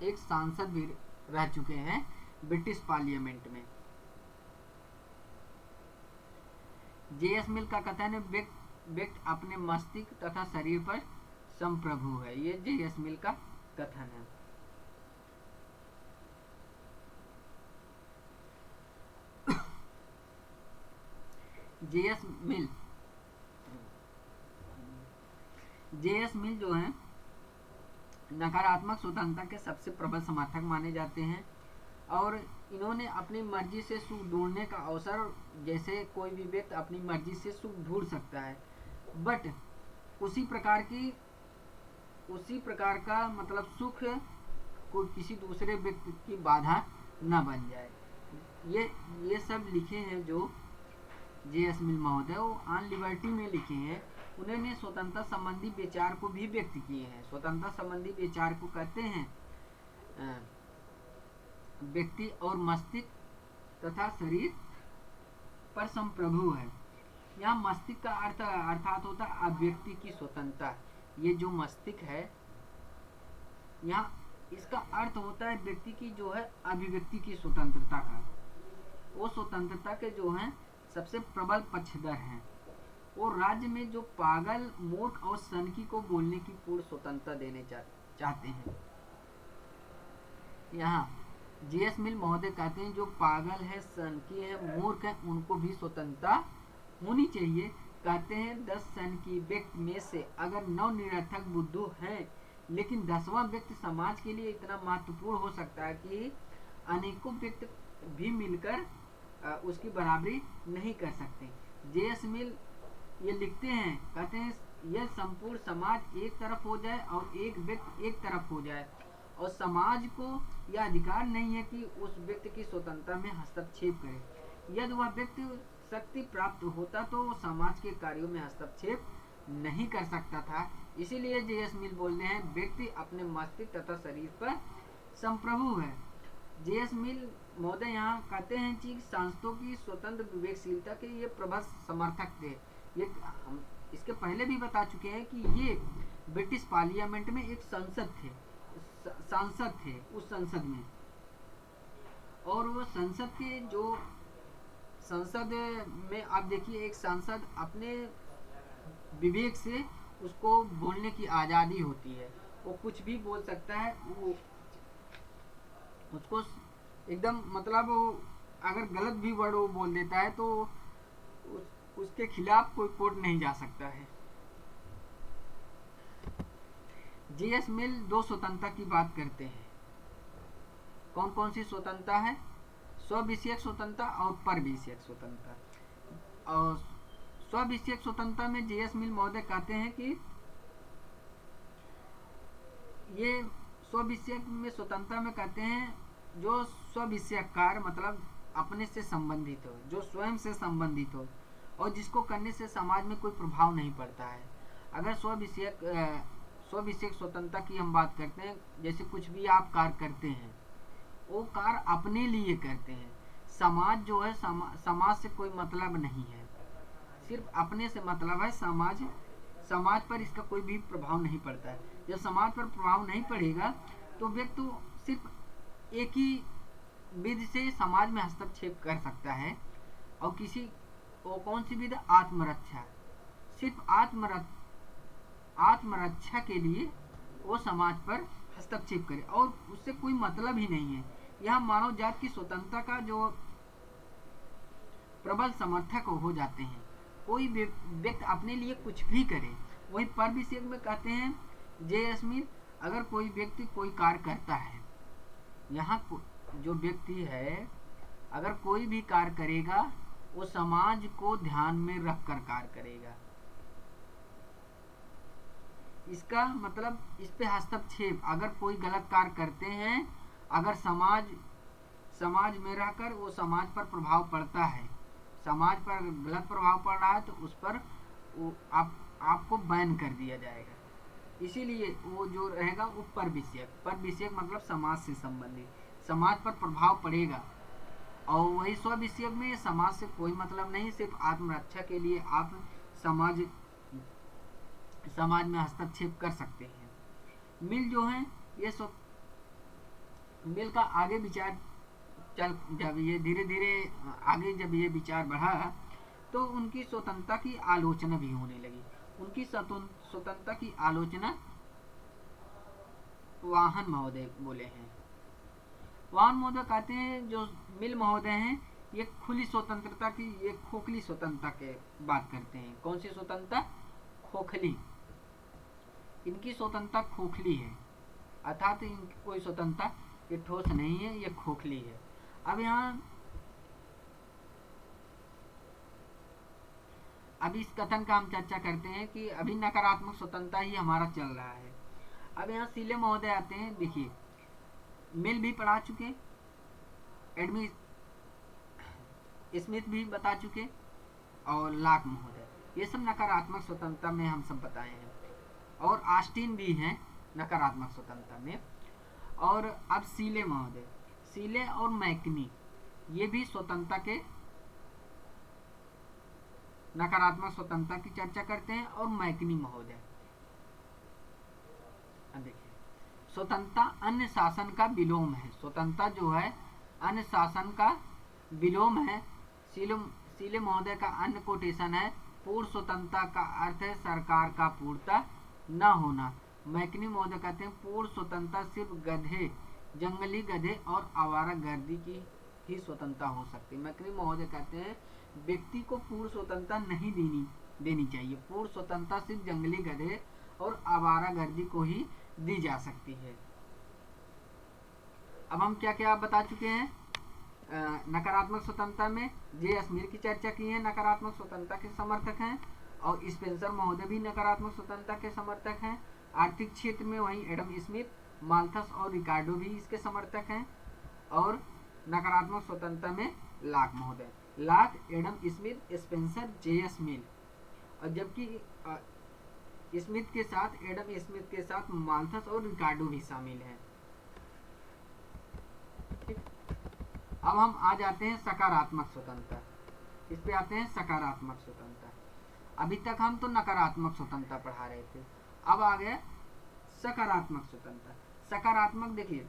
एक सांसद भी रह चुके हैं ब्रिटिश पार्लियामेंट में। जे.एस. मिल का कथन है व्यक्ति अपने मस्तिष्क तथा शरीर पर संप्रभु है। ये जे.एस. मिल का कथन है। जे.एस. मिल जो है नकारात्मक स्वतंत्रता के सबसे प्रबल समर्थक माने जाते हैं और इन्होंने अपनी मर्जी से सुख ढूंढने का अवसर, जैसे कोई भी व्यक्ति अपनी मर्जी से सुख ढूंढ सकता है, बट उसी प्रकार का मतलब सुख कोई किसी दूसरे व्यक्ति की बाधा न बन जाए। ये सब लिखे हैं जो जे.एस. मिल महोदय वो ऑन लिबर्टी में लिखे हैं। उन्होंने स्वतंत्रता संबंधी विचार को भी व्यक्त किए हैं। स्वतंत्रता संबंधी विचार को कहते हैं व्यक्ति और मस्तिष्क तथा शरीर पर संप्रभु है। यहाँ मस्तिष्क का अर्थात होता है अभिव्यक्ति की स्वतंत्रता। ये जो मस्तिष्क है यहाँ इसका अर्थ होता है व्यक्ति की जो है अभिव्यक्ति की स्वतंत्रता का। वो स्वतंत्रता के जो है सबसे प्रबल पक्षधर हैं। वो राज्य में जो पागल, मूर्ख और सनकी को बोलने की पूर्ण स्वतंत्रता देने चाहते हैं। यहाँ जे.एस. मिल महोदय कहते हैं जो पागल है, सनकी है, मूर्ख है, उनको भी स्वतंत्रता होनी चाहिए। कहते हैं 10 सनकी व्यक्ति में से अगर 9 निरर्थक बुद्धू हैं, लेकिन 10वां व्यक्ति समाज के लिए इतना महत्वपूर्ण हो सकता है कि अनेकों व्यक्ति भी मिलकर उसकी बराबरी नहीं कर सकते। जे.एस. मिल ये लिखते हैं, कहते हैं यह संपूर्ण समाज एक तरफ हो जाए और एक व्यक्ति एक तरफ हो जाए और समाज को यह अधिकार नहीं है कि उस व्यक्ति की स्वतंत्रता में हस्तक्षेप करे। यदि वह व्यक्ति शक्ति प्राप्त होता तो वो समाज के कार्यों में हस्तक्षेप नहीं कर सकता था। इसीलिए जे.एस. मिल बोलते हैं व्यक्ति अपने मस्तिष्क तथा शरीर पर संप्रभु है। जे.एस. मिल महोदय यहाँ कहते हैं कि सांसदों की स्वतंत्र विवेकशीलता के ये प्रबल समर्थक थे। ये हम इसके पहले भी बता चुके हैं कि ये ब्रिटिश पार्लियामेंट में एक सांसद थे उस संसद में, और वो संसद के जो संसद में आप देखिए, एक सांसद अपने विवेक से उसको बोलने की आज़ादी होती है, वो कुछ भी बोल सकता है, वो उसको एकदम मतलब अगर गलत भी वर्ड वो बोल देता है तो उसके खिलाफ कोई कोर्ट नहीं जा सकता है। जेएस मिल दो स्वतंत्रता की बात करते हैं। कौन कौन सी स्वतंत्रता है? स्व विषयक स्वतंत्रता और पर विषयक स्वतंत्रता। और स्व विषयक स्वतंत्रता में जेएस मिल महोदय कहते हैं कि ये स्व विषयक में स्वतंत्रता में कहते हैं जो स्व विषयक कार्य मतलब अपने से संबंधित हो, जो स्वयं से संबंधित हो और जिसको करने से समाज में कोई प्रभाव नहीं पड़ता है। अगर स्व विषयक स्वतंत्रता की हम बात करते हैं, जैसे कुछ भी आप कार्य करते हैं वो कार्य अपने लिए करते हैं, समाज जो है समाज से कोई मतलब नहीं है, सिर्फ अपने से मतलब है। समाज पर इसका कोई भी प्रभाव नहीं पड़ता है। जब समाज पर प्रभाव नहीं पड़ेगा तो व्यक्ति सिर्फ एक ही विधि से समाज में हस्तक्षेप कर सकता है, और कौन सी विधि? आत्मरक्षा। सिर्फ आत्मरक्षा के लिए वो समाज पर हस्तक्षेप करे और उससे कोई मतलब ही नहीं है। यह मानव जाति की स्वतंत्रता का जो प्रबल समर्थक हो जाते हैं। कोई व्यक्ति अपने लिए कुछ भी करे। वही पर विषयक में कहते हैं जेएस मिल, अगर कोई व्यक्ति कोई कार्य करता है, यहाँ जो व्यक्ति है अगर कोई भी कार्य करेगा वो समाज को ध्यान में रखकर कार्य करेगा। इसका मतलब इस पे हस्तक्षेप, अगर कोई गलत कार्य करते हैं, अगर समाज में रहकर वो समाज पर प्रभाव पड़ता है, समाज पर गलत प्रभाव पड़ रहा है तो उस पर आपको बैन कर दिया जाएगा। इसीलिए वो जो रहेगा वो पर विषयक मतलब समाज से संबंधित, समाज पर प्रभाव पड़ेगा। और वही स्व विषयक में समाज से कोई मतलब नहीं, सिर्फ आत्मरक्षा के लिए आप समाज में हस्तक्षेप कर सकते हैं। मिल जो है ये मिल का आगे विचार जब ये धीरे धीरे आगे जब ये विचार बढ़ा तो उनकी स्वतंत्रता की आलोचना भी होने लगी। उनकी स्वतंत्रता की आलोचना वाहन महोदय बोले हैं। वाहन महोदय कहते हैं जो मिल महोदय हैं ये खुली स्वतंत्रता की, ये खोखली स्वतंत्रता के बात करते हैं। कौन सी स्वतंत्रता? खोखली। इनकी स्वतंत्रता खोखली है, अर्थात इनकी कोई स्वतंत्रता ये ठोस नहीं है, ये खोखली है। अब यहाँ अभी इस कथन का हम चर्चा करते हैं कि अभी नकारात्मक स्वतंत्रता ही हमारा चल रहा है। अब यहाँ सीले महोदय आते हैं। देखिए मिल भी पढ़ा चुके, एडमी स्मिथ भी बता चुके और लॉक महोदय, ये सब नकारात्मक स्वतंत्रता में हम सब बताए हैं, और ऑस्टिन भी हैं नकारात्मक स्वतंत्रता में। और अब सीले महोदय, सीले और मैकनी ये भी स्वतंत्रता के नकारात्मक स्वतंत्रता की चर्चा करते हैं। और मैकनी महोदय देखिए स्वतंत्रता अन्य शासन का विलोम है। स्वतंत्रता जो है अन्य शासन का विलोम है। सीले महोदय का अन्य कोटेशन है, पूर्ण स्वतंत्रता का अर्थ है सरकार का पूर्णता न होना। मैकनी महोदय कहते हैं पूर्ण स्वतंत्रता सिर्फ गधे, जंगली गधे और आवारा गर्दी की ही स्वतंत्रता हो सकती है। मैकनी महोदय कहते हैं व्यक्ति को पूर्ण स्वतंत्रता नहीं देनी चाहिए। पूर्ण स्वतंत्रता सिर्फ जंगली गधे और आवारा गर्दी को ही दी जा सकती है। अब हम क्या क्या बता चुके हैं नकारात्मक स्वतंत्रता में। जेएस मिल की चर्चा की है, नकारात्मक स्वतंत्रता के समर्थक हैं, और स्पेंसर महोदय भी नकारात्मक स्वतंत्रता के समर्थक हैं। आर्थिक क्षेत्र में वहीं एडम स्मिथ, माल्थस और रिकार्डो भी इसके समर्थक हैं। और नकारात्मक स्वतंत्रता में लॉक महोदय, Locke, Adam Smith, Spencer, J S Mill, और जबकि स्मिथ के साथ, एडम स्मिथ के साथ माल्थस और रिकार्डो भी शामिल हैं। अब हम आ जाते हैं सकारात्मक स्वतंत्रता। इस पे आते हैं सकारात्मक स्वतंत्रता। अभी तक हम तो नकारात्मक स्वतंत्रता पढ़ा रहे थे, अब आ गया सकारात्मक स्वतंत्रता। सकारात्मक देखिए,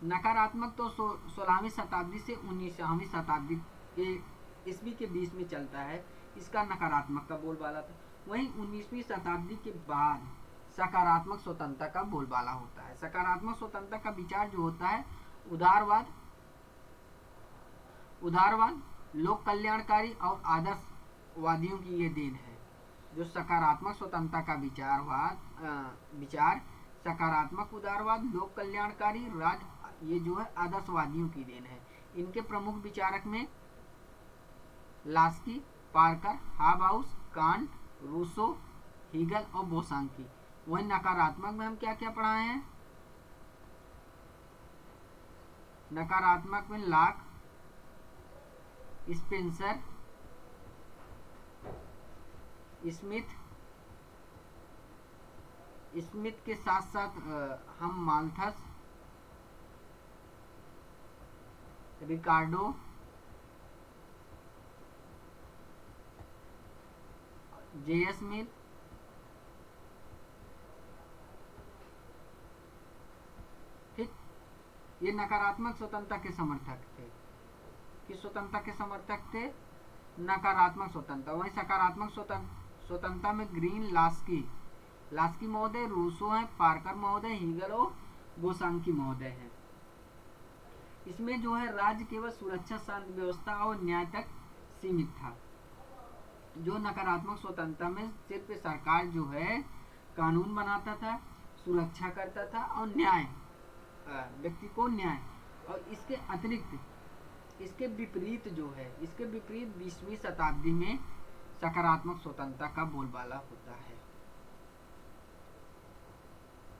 नकारात्मक तो 16वीं शताब्दी से 19वीं शताब्दी ईस्वी के बीच में चलता है, इसका नकारात्मक का बोलबाला था। वहीं 19वीं शताब्दी के बाद सकारात्मक स्वतंत्रता का बोलबाला होता है। सकारात्मक स्वतंत्रता का विचार जो होता है उदारवाद, लोक कल्याणकारी और आदर्शवादियों की ये देन है। जो सकारात्मक स्वतंत्रता का विचार सकारात्मक उदारवाद, लोक कल्याणकारी, ये जो है आदर्शवादियों की देन है। इनके प्रमुख विचारक में Laski, Parker, Hobhouse, Kant, Rousseau, Hegel और बोसांकी। वहीं नकारात्मक में हम क्या क्या पढ़ाए हैं? नकारात्मक में लॉक, स्पेंसर, स्मिथ के साथ साथ हम माल्थस, रिकार्डो, जेएस मिल, ठीक, ये नकारात्मक स्वतंत्रता के समर्थक थे। किस स्वतंत्रता के समर्थक थे? नकारात्मक स्वतंत्रता। वहीं सकारात्मक स्वतंत्रता में ग्रीन, लास्की महोदय, रूसो हैं, पार्कर महोदय, हीगल और बोसांकी महोदय हैं। इसमें जो है राज्य केवल सुरक्षा, शांति व्यवस्था और न्याय तक सीमित था। जो नकारात्मक स्वतंत्रता में सिर्फ सरकार जो है कानून बनाता था, सुरक्षा करता था और न्याय, व्यक्ति को न्याय, और इसके अतिरिक्त इसके विपरीत 20वीं शताब्दी में सकारात्मक स्वतंत्रता का बोलबाला होता है।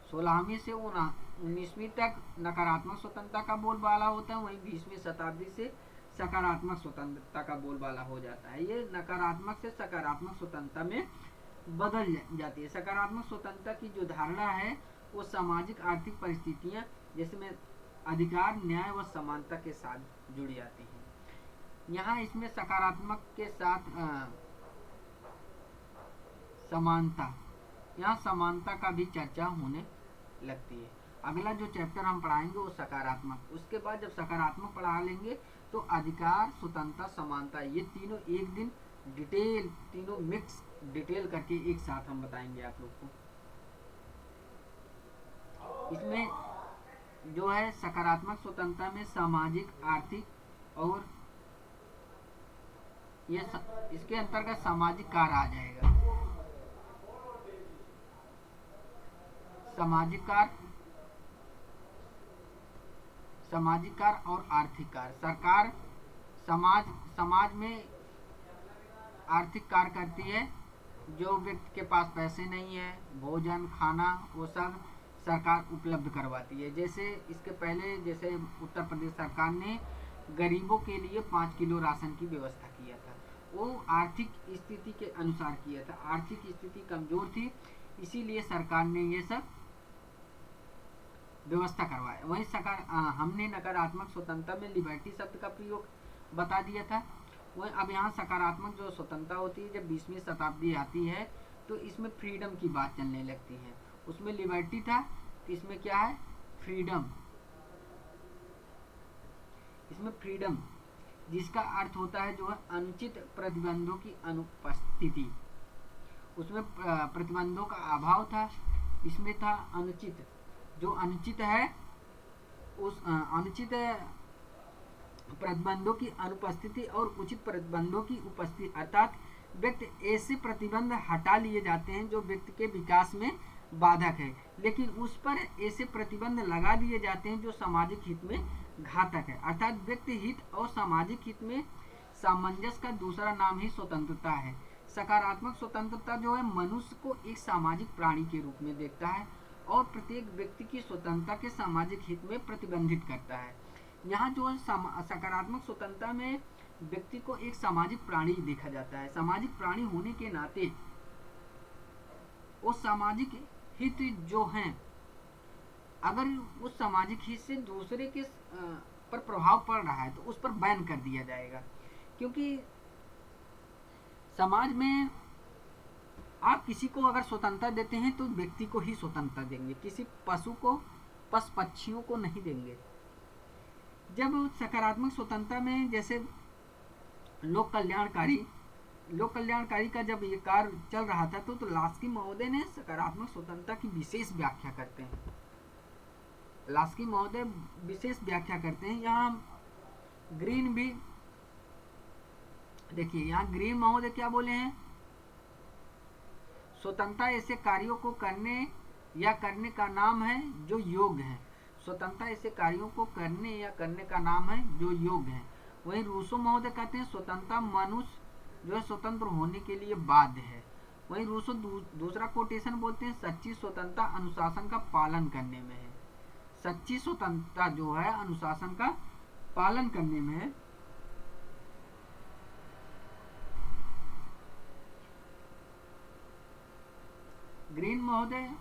16वीं से 19वीं तक नकारात्मक स्वतंत्रता का बोलबाला होता है, वहीं 20वीं शताब्दी से सकारात्मक स्वतंत्रता का बोलबाला हो जाता है। ये नकारात्मक से सकारात्मक स्वतंत्रता में बदल जाती है। सकारात्मक स्वतंत्रता की जो धारणा है वो सामाजिक आर्थिक परिस्थितियां जैसे में अधिकार, न्याय व समानता के साथ जुड़ जाती हैं। यहाँ इसमें सकारात्मक के साथ समानता का भी चर्चा होने लगती है। अगला जो चैप्टर हम पढ़ाएंगे वो सकारात्मक, उसके बाद जब सकारात्मक पढ़ा लेंगे तो अधिकार, स्वतंत्रता, समानता, ये तीनों एक दिन तीनों मिक्स डिटेल करके एक साथ हम बताएंगे आप लोग को। इसमें जो है सकारात्मक स्वतंत्रता में सामाजिक, आर्थिक और इसके अंतर्गत सामाजिक कार्य आ जाएगा। सामाजिक कार्य और आर्थिक कार्य। सरकार समाज में आर्थिक कार्य करती है। जो व्यक्ति के पास पैसे नहीं है, भोजन, खाना, वो सब सरकार उपलब्ध करवाती है। जैसे इसके पहले जैसे उत्तर प्रदेश सरकार ने गरीबों के लिए 5 किलो राशन की व्यवस्था किया था। वो आर्थिक स्थिति के अनुसार किया था। आर्थिक स्थिति कमजोर थी, इसीलिए सरकार ने ये सब व्यवस्था करवाया। वहीं हमने नकारात्मक स्वतंत्रता में लिबर्टी शब्द का प्रयोग बता दिया था। वहीं अब यहाँ सकारात्मक जो स्वतंत्रता होती है, जब 20वीं शताब्दी आती है तो इसमें फ्रीडम की बात चलने लगती है। उसमें लिबर्टी था, इसमें क्या है? फ्रीडम। इसमें फ्रीडम जिसका अर्थ होता है जो है अनुचित प्रतिबंधों की अनुपस्थिति। उसमें प्रतिबंधों का अभाव था, इसमें था अनुचित। जो अनुचित है उस अनुचित प्रतिबंधों की अनुपस्थिति और उचित प्रतिबंधों की उपस्थिति, अर्थात व्यक्ति ऐसे प्रतिबंध हटा लिए जाते हैं जो व्यक्ति के विकास में बाधक है, लेकिन उस पर ऐसे प्रतिबंध लगा दिए जाते हैं जो सामाजिक हित में घातक है। अर्थात व्यक्ति हित और सामाजिक हित में सामंजस्य का दूसरा नाम ही स्वतंत्रता है। सकारात्मक स्वतंत्रता जो है मनुष्य को एक सामाजिक प्राणी के रूप में देखता है और प्रत्येक व्यक्ति की स्वतंत्रता के सामाजिक हित में प्रतिबंधित करता है। यहाँ जो है सकारात्मक स्वतंत्रता में व्यक्ति को एक सामाजिक प्राणी देखा जाता है। सामाजिक प्राणी होने के नाते वो सामाजिक हित जो हैं, अगर उस सामाजिक हित से दूसरे के पर प्रभाव पड़ रहा है तो उस पर बैन कर दिया जाएगा। क्योंकि समाज में आप किसी को अगर स्वतंत्रता देते हैं तो व्यक्ति को ही स्वतंत्रता देंगे, किसी पशु पक्षियों को नहीं देंगे। जब सकारात्मक स्वतंत्रता में जैसे लोक कल्याणकारी का जब ये कार्य चल रहा था तो लास्की महोदय ने सकारात्मक स्वतंत्रता की विशेष व्याख्या करते हैं। लास्की महोदय विशेष व्याख्या करते हैं। यहाँ ग्रीन भी देखिए, यहाँ ग्रीन महोदय क्या बोले हैं, स्वतंत्रता ऐसे कार्यों को करने या करने का नाम है जो योग्य है। स्वतंत्रता ऐसे कार्यों को करने या करने का नाम है जो योग्य है। वहीं रूसो महोदय कहते हैं स्वतंत्रता मनुष्य जो है स्वतंत्र होने के लिए बाध्य है। वहीं रूसो दूसरा कोटेशन बोलते हैं सच्ची स्वतंत्रता अनुशासन का पालन करने में है। सच्ची स्वतंत्रता जो है अनुशासन का पालन करने में है। ग्रीन महोदय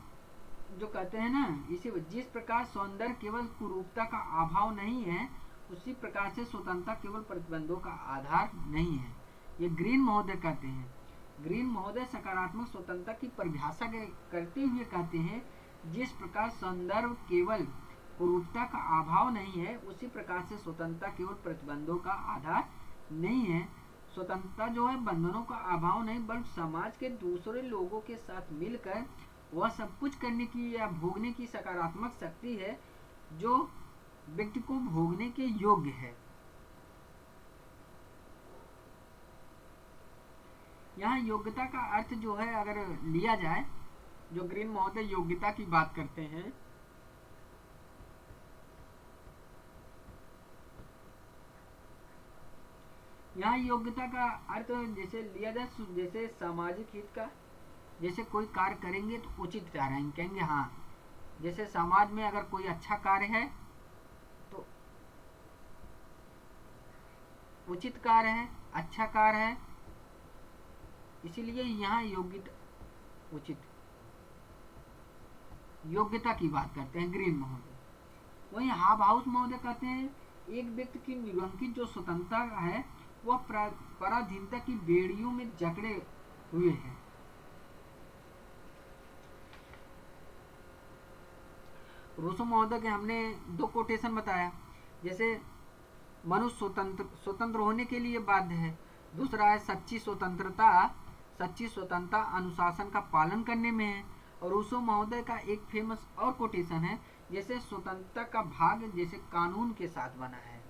जो कहते हैं ना, इसी जिस प्रकार सौंदर्य केवल कुरूपता का अभाव नहीं है, उसी प्रकार से स्वतंत्रता केवल प्रतिबंधों का आधार नहीं है। ये ग्रीन महोदय कहते हैं। ग्रीन महोदय सकारात्मक स्वतंत्रता की परिभाषा करते हुए कहते हैं जिस प्रकार सौंदर्य केवल कुरूपता का अभाव नहीं है, उसी प्रकार से स्वतंत्रता केवल प्रतिबंधों का आधार नहीं है। स्वतंत्रता जो है बंधनों का अभाव नहीं, बल्कि समाज के दूसरे लोगों के साथ मिलकर वह सब कुछ करने की या भोगने की सकारात्मक शक्ति है जो व्यक्ति को भोगने के योग्य है। यहाँ योग्यता का अर्थ जो है अगर लिया जाए, जो ग्रीन महोदय योग्यता की बात करते हैं, यहाँ योग्यता का अर्थ जैसे लिया जाए, जैसे सामाजिक हित का, जैसे कोई कार्य करेंगे तो उचित करेंगे, कहेंगे हाँ, जैसे समाज में अगर कोई अच्छा कार्य है तो उचित कार्य है, अच्छा कार्य है, इसीलिए यहाँ योग्यता की बात करते हैं ग्रीन महोदय। वहीं हाब हाउस महोदय कहते हैं एक व्यक्ति की निरंकित जो स्वतंत्रता है वह पराधीनता की बेड़ियों में जकड़े हुए है। रूसो महोदय के हमने दो कोटेशन बताया, जैसे मनुष्य स्वतंत्र होने के लिए बाध्य है, दूसरा है सच्ची स्वतंत्रता अनुशासन का पालन करने में है। और रूसो महोदय का एक फेमस और कोटेशन है, जैसे स्वतंत्रता का भाग्य जैसे कानून के साथ बना है।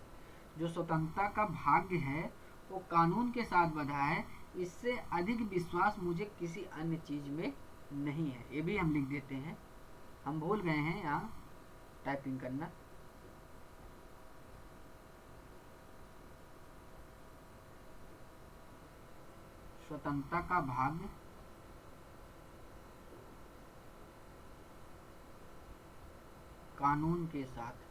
जो स्वतंत्रता का भाग्य है वो कानून के साथ बंधा है, इससे अधिक विश्वास मुझे किसी अन्य चीज में नहीं है। ये भी हम लिख देते हैं, हम भूल गए हैं यहाँ टाइपिंग करना। स्वतंत्रता का भाग्य कानून के साथ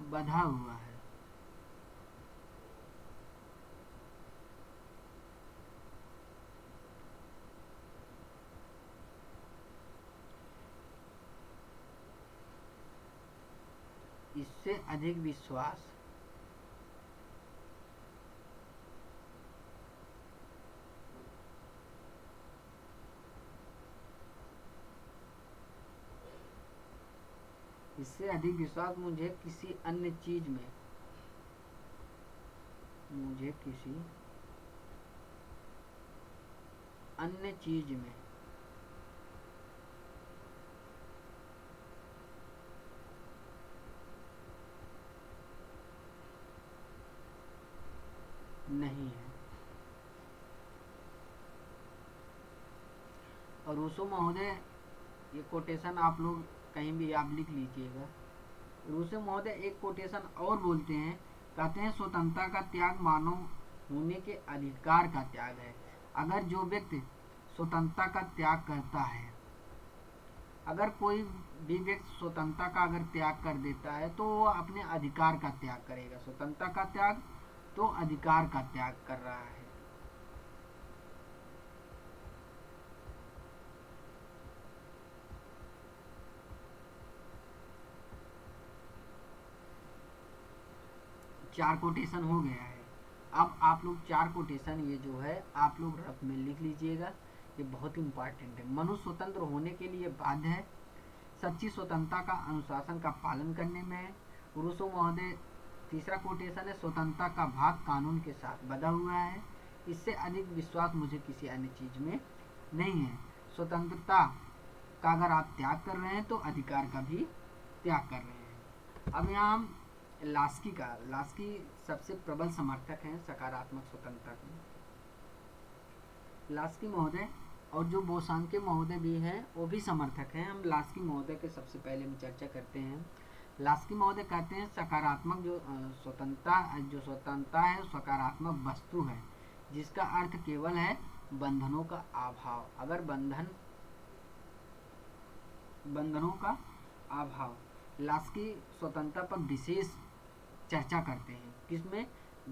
बंधा हुआ है। इससे अधिक विश्वास मुझे किसी अन्य चीज में नहीं है। और रूसो महोदय, ये कोटेशन आप लोग कहीं भी आप लिख लीजिएगा। रूसो महोदय एक कोटेशन और बोलते हैं, कहते हैं स्वतंत्रता का त्याग मानव होने के अधिकार का त्याग है। अगर जो व्यक्ति स्वतंत्रता का त्याग करता है, अगर कोई भी व्यक्ति स्वतंत्रता का अगर त्याग कर देता है तो वो अपने अधिकार का त्याग करेगा। स्वतंत्रता का त्याग तो अधिकार का त्याग कर रहा है। चार कोटेशन हो गया है। अब आप लोग चार कोटेशन ये जो है आप लोग रफ में लिख लीजिएगा, ये बहुत इंपॉर्टेंट है। मनुष्य स्वतंत्र होने के लिए बाध्य है, सच्ची स्वतंत्रता का अनुशासन का पालन करने में है। रूसो महोदय तीसरा कोटेशन है, स्वतंत्रता का भाग कानून के साथ बंधा हुआ है, इससे अधिक विश्वास मुझे किसी अन्य चीज में नहीं है। स्वतंत्रता का अगर आप त्याग कर रहे हैं तो अधिकार का भी त्याग कर रहे हैं। अब यहाँ हम लास्की सबसे प्रबल समर्थक हैं सकारात्मक स्वतंत्रता के। लास्की महोदय और जो बोसांके महोदय भी हैं वो भी समर्थक हैं। हम लास्की महोदय के सबसे पहले हम चर्चा करते हैं। लास्की महोदय कहते हैं सकारात्मक जो स्वतंत्रता है सकारात्मक वस्तु है जिसका अर्थ केवल है बंधनों का अभाव। अगर बंधनों का अभाव। लास्की स्वतंत्रता पर विशेष चर्चा करते हैं, किसमें?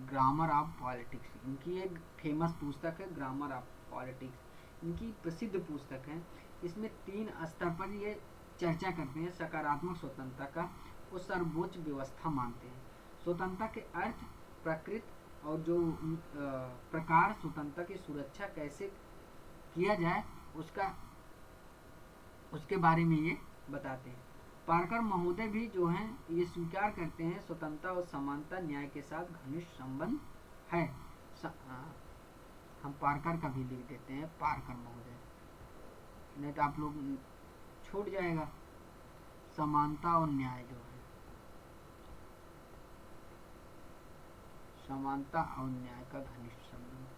Grammar of politics. इनकी एक फेमस पुस्तक है ग्रामर ऑफ पॉलिटिक्स, इनकी प्रसिद्ध पुस्तक है। इसमें 3 स्तर पर ये चर्चा करते हैं। सकारात्मक स्वतंत्रता का वो सर्वोच्च व्यवस्था मानते हैं। स्वतंत्रता के अर्थ, प्रकृति और जो प्रकार स्वतंत्रता की सुरक्षा कैसे किया जाए उसके बारे में ये बताते हैं। पार्कर महोदय भी जो हैं ये स्वीकार करते हैं स्वतंत्रता और समानता न्याय के साथ घनिष्ठ संबंध है। हम पार्कर का भी लिख देते हैं, पार्कर महोदय, नहीं तो आप लोग छूट जाएगा। समानता और न्याय जो है, समानता और न्याय का घनिष्ठ संबंध।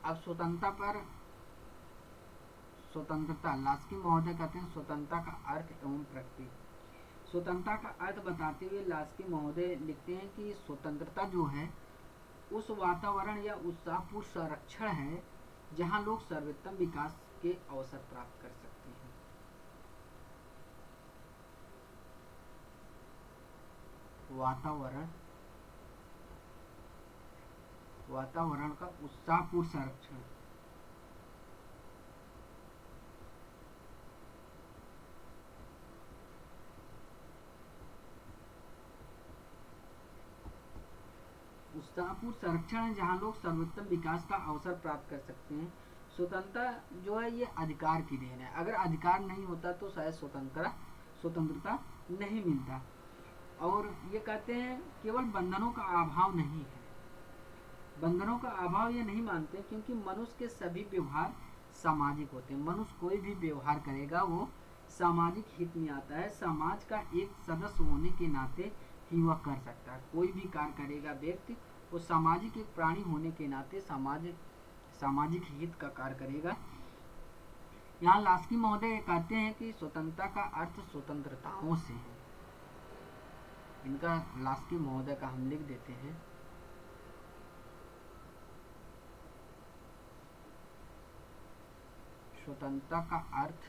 अब स्वतंत्रता लास्की महोदय कहते हैं स्वतंत्रता का अर्थ एवं प्रकृति। स्वतंत्रता का अर्थ बताते हुए लास्की महोदय लिखते हैं कि स्वतंत्रता जो है उस वातावरण या उत्साहपूर्ण संरक्षण है जहां लोग सर्वोत्तम विकास के अवसर प्राप्त कर सकते हैं। वातावरण का उत्साहपूर्ण संरक्षण। उत्साहपूर्ण संरक्षण है जहां लोग सर्वोत्तम विकास का अवसर प्राप्त कर सकते हैं। स्वतंत्रता जो है ये अधिकार की देन है। अगर अधिकार नहीं होता तो शायद स्वतंत्रता नहीं मिलता। और ये कहते हैं केवल बंधनों का अभाव नहीं है। बंधनों का अभाव ये नहीं मानते क्योंकि मनुष्य के सभी व्यवहार सामाजिक होते हैं। मनुष्य कोई भी व्यवहार करेगा वो सामाजिक हित में आता है। समाज का एक सदस्य होने के नाते ही वह कर सकता है। कोई भी कार्य करेगा व्यक्ति वो सामाजिक एक प्राणी होने के नाते सामाजिक हित का कार्य करेगा। यहाँ लास्की महोदय कहते हैं कि स्वतंत्रता का अर्थ स्वतंत्रताओं से है। इनका लास्की महोदय का हम लिख देते हैं। स्वतंत्रता का अर्थ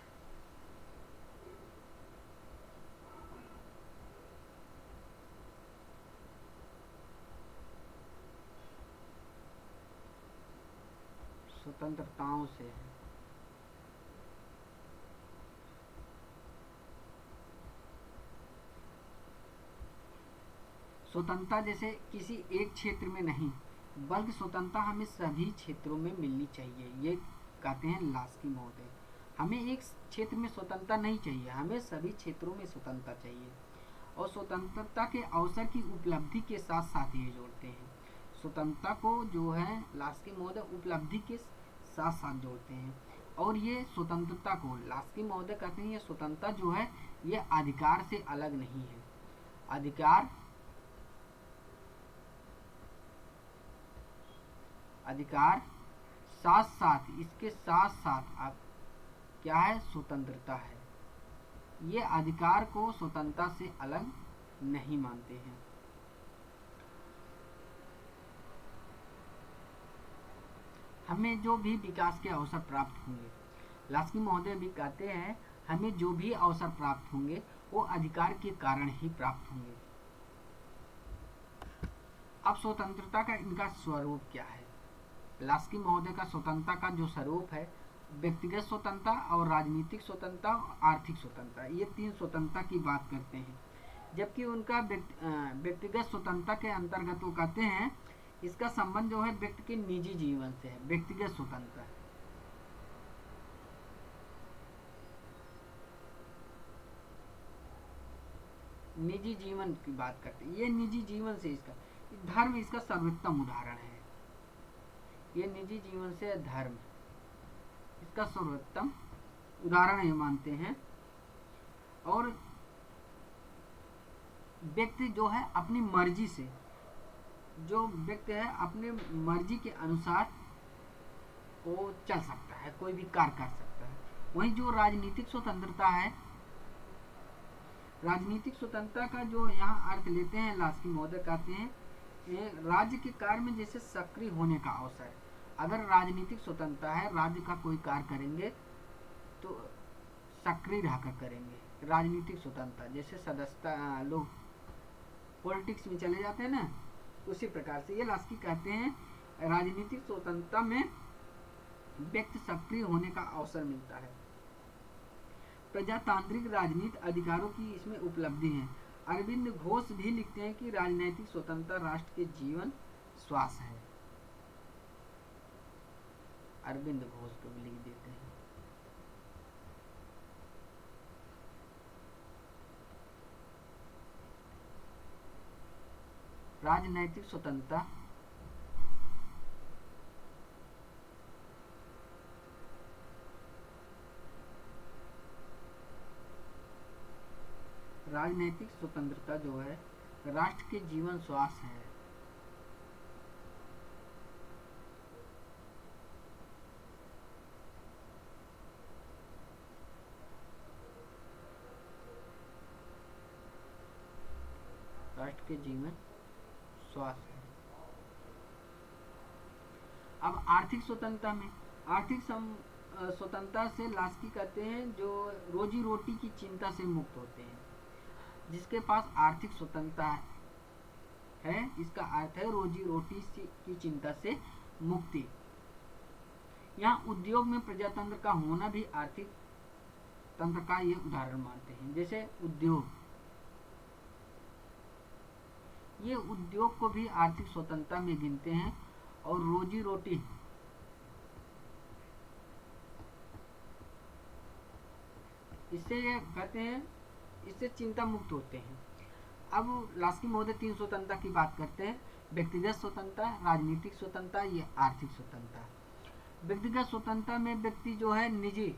स्वतंत्रताओं से है। स्वतंत्रता जैसे किसी एक क्षेत्र में नहीं बल्कि स्वतंत्रता हमें सभी क्षेत्रों में मिलनी चाहिए, ये कहते हैं लास्की महोदय। हमें एक क्षेत्र में स्वतंत्रता नहीं चाहिए, हमें सभी क्षेत्रों में स्वतंत्रता चाहिए। और स्वतंत्रता के अवसर की उपलब्धि के साथ साथ ये जोड़ते हैं। स्वतंत्रता को जो है लास्की महोदय उपलब्धि के साथ साथ जोड़ते हैं। और ये स्वतंत्रता को लास्की महोदय कहते हैं ये स्वतंत्रता जो है ये अधिकार से अलग नहीं है। अधिकार साथ साथ इसके साथ साथ आप क्या है स्वतंत्रता है। ये अधिकार को स्वतंत्रता से अलग नहीं मानते हैं। हमें जो भी विकास के अवसर प्राप्त होंगे, लास्की महोदय भी कहते हैं हमें जो भी अवसर प्राप्त होंगे वो अधिकार के कारण ही प्राप्त होंगे। अब स्वतंत्रता का इनका स्वरूप क्या है? लास्की महोदय का स्वतंत्रता का जो स्वरूप है, व्यक्तिगत स्वतंत्रता और राजनीतिक स्वतंत्रता और आर्थिक स्वतंत्रता, ये तीन स्वतंत्रता की बात करते हैं। जबकि उनका व्यक्तिगत स्वतंत्रता के अंतर्गत वो कहते हैं इसका संबंध जो है व्यक्ति के निजी जीवन से है। व्यक्तिगत स्वतंत्रता, निजी जीवन की बात करते हैं, ये निजी जीवन से इसका धर्म इसका सर्वोत्तम उदाहरण है। ये निजी जीवन से धर्म इसका सर्वोत्तम उदाहरण ये मानते हैं। और व्यक्ति जो है अपनी मर्जी से, जो व्यक्ति है अपने मर्जी के अनुसार वो चल सकता है, कोई भी कार्य कर सकता है। वहीं जो राजनीतिक स्वतंत्रता है, राजनीतिक स्वतंत्रता का जो यहाँ अर्थ लेते हैं लास्की महोदय कहते हैं राज्य के कार्य में जैसे सक्रिय होने का अवसर। अगर राजनीतिक स्वतंत्रता है, राज्य का कोई कार्य करेंगे तो सक्रिय रहकर करेंगे। राजनीतिक स्वतंत्रता जैसे सदस्यता, लोग पॉलिटिक्स में चले जाते हैं ना, उसी प्रकार से ये लास्की कहते हैं राजनीतिक स्वतंत्रता में व्यक्ति सक्रिय होने का अवसर मिलता है। प्रजातांत्रिक राजनीति अधिकारों की इसमें उपलब्धि है। अरविंद घोष भी लिखते हैं कि राजनीतिक स्वतंत्रता राष्ट्र के जीवन श्वास है। अरविंद घोष को भी लिख देते हैं। राजनैतिक स्वतंत्रता राजनैतिक स्वतंत्रता जो है राष्ट्र के जीवन श्वास है। राष्ट्र के जीवन श्वास है। अब आर्थिक स्वतंत्रता में, आर्थिक स्वतंत्रता से लास्की कहते हैं जो रोजी रोटी की चिंता से मुक्त होते हैं। जिसके पास आर्थिक स्वतंत्रता है, इसका अर्थ है रोजी रोटी की चिंता से मुक्ति। यहाँ उद्योग में प्रजातंत्र का होना भी आर्थिक तंत्र का ये उदाहरण मानते हैं। जैसे उद्योग, ये उद्योग को भी आर्थिक स्वतंत्रता में गिनते हैं। और रोजी रोटी इससे ये कहते हैं इससे चिंता मुक्त होते हैं। अब लास्की महोदय तीन स्वतंत्रता की बात करते हैं, व्यक्तिगत स्वतंत्रता, राजनीतिक स्वतंत्रता, ये आर्थिक स्वतंत्रता। व्यक्तिगत स्वतंत्रता में व्यक्ति जो है निजी,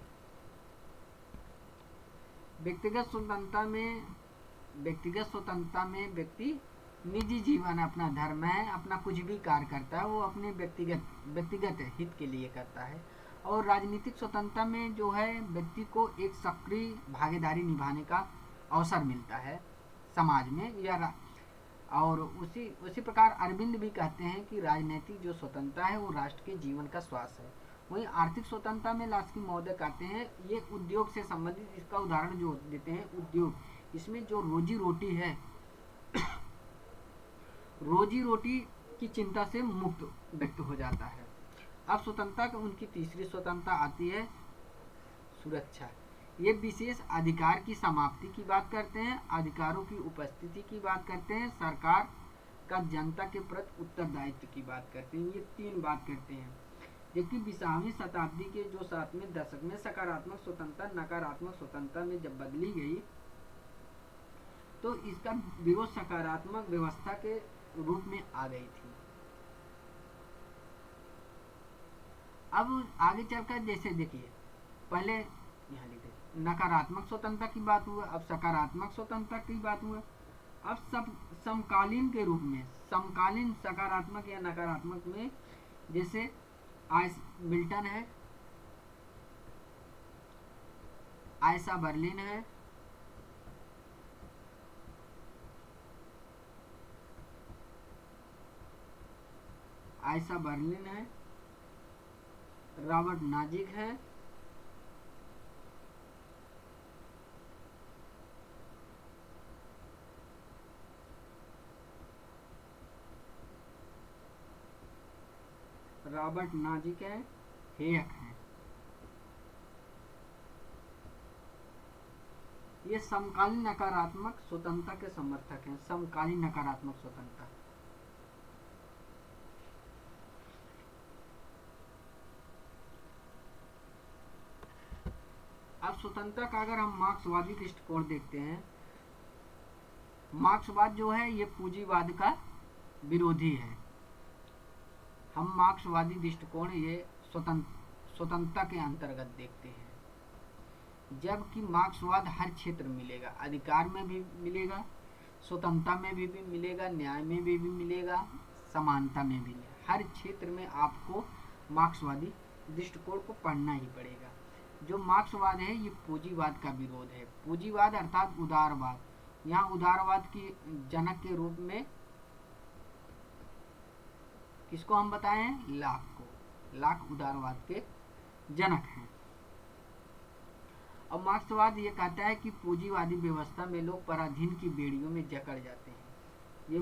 व्यक्तिगत स्वतंत्रता में व्यक्ति निजी जीवन अपना धर्म है, अपना कुछ भी कार्य करता है वो अपने व्यक्तिगत हित के लिए करता है। और राजनीतिक स्वतंत्रता में जो है व्यक्ति को एक सक्रिय भागीदारी निभाने का अवसर मिलता है समाज में या और उसी प्रकार अरविंद भी कहते हैं कि राजनीतिक जो स्वतंत्रता है वो राष्ट्र के जीवन का श्वास है। वहीं आर्थिक स्वतंत्रता में लास्की महोदय कहते हैं ये उद्योग से संबंधित, इसका उदाहरण जो देते हैं उद्योग, इसमें जो रोजी रोटी है रोजी रोटी की चिंता से मुक्त व्यक्त हो जाता है। अब स्वतंत्रता की उनकी तीसरी स्वतंत्रता आती है सुरक्षा। ये विशेष अधिकार की समाप्ति की बात करते हैं, अधिकारों की उपस्थिति की बात करते हैं, सरकार का जनता के प्रति उत्तरदायित्व की बात करते हैं। ये तीन बात करते हैं। जबकि 20वीं शताब्दी के जो 7वें दशक में सकारात्मक स्वतंत्रता नकारात्मक स्वतंत्रता में जब बदली गई तो इसका विरोध सकारात्मक व्यवस्था के रूप में आ गई थी। अब आगे चलकर जैसे देखिए, पहले यहाँ लिखे नकारात्मक स्वतंत्रता की बात हुआ, अब सकारात्मक स्वतंत्रता की बात हुआ। अब सब समकालीन के रूप में, समकालीन सकारात्मक या नकारात्मक में जैसे मिल्टन है, आयशा बर्लिन है, रॉबर्ट नाजिक है, रॉबर्ट नाजी के हेयक हैं। ये समकालीन नकारात्मक स्वतंत्रता के समर्थक हैं। समकालीन नकारात्मक स्वतंत्रता। अब स्वतंत्रता का अगर हम मार्क्सवादी दृष्टिकोण देखते हैं, मार्क्सवाद जो है ये पूंजीवाद का विरोधी है। हम मार्क्सवादी दृष्टिकोण ये स्वतंत्रता के अंतर्गत देखते हैं, जबकि मार्क्सवाद हर क्षेत्र में मिलेगा, अधिकार में भी मिलेगा, स्वतंत्रता में भी मिलेगा, न्याय में भी मिलेगा, समानता में भी मिलेगा। हर क्षेत्र में आपको मार्क्सवादी दृष्टिकोण को पढ़ना ही पड़ेगा। जो मार्क्सवाद है ये पूंजीवाद का विरोध है। पूंजीवाद अर्थात उदारवाद। यहाँ उदारवाद की जनक के रूप में किसको हम बताएं? लाक को। लाक उदारवाद के जनक हैं। और मार्क्सवाद ये कहता है कि पूंजीवादी व्यवस्था में लोग पराधीन की बेड़ियों में जकड़ जाते हैं। ये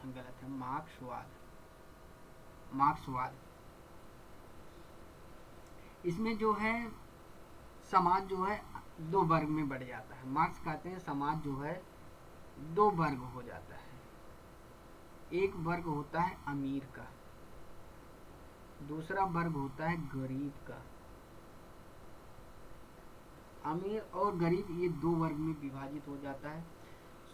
गलत है। मार्क्सवाद इसमें जो है समाज जो है दो वर्ग में बढ़ जाता है। मार्क्स कहते हैं समाज जो है दो वर्ग हो जाता है। एक वर्ग होता है अमीर का, दूसरा वर्ग होता है गरीब का। अमीर और गरीब ये दो वर्ग में विभाजित हो जाता है।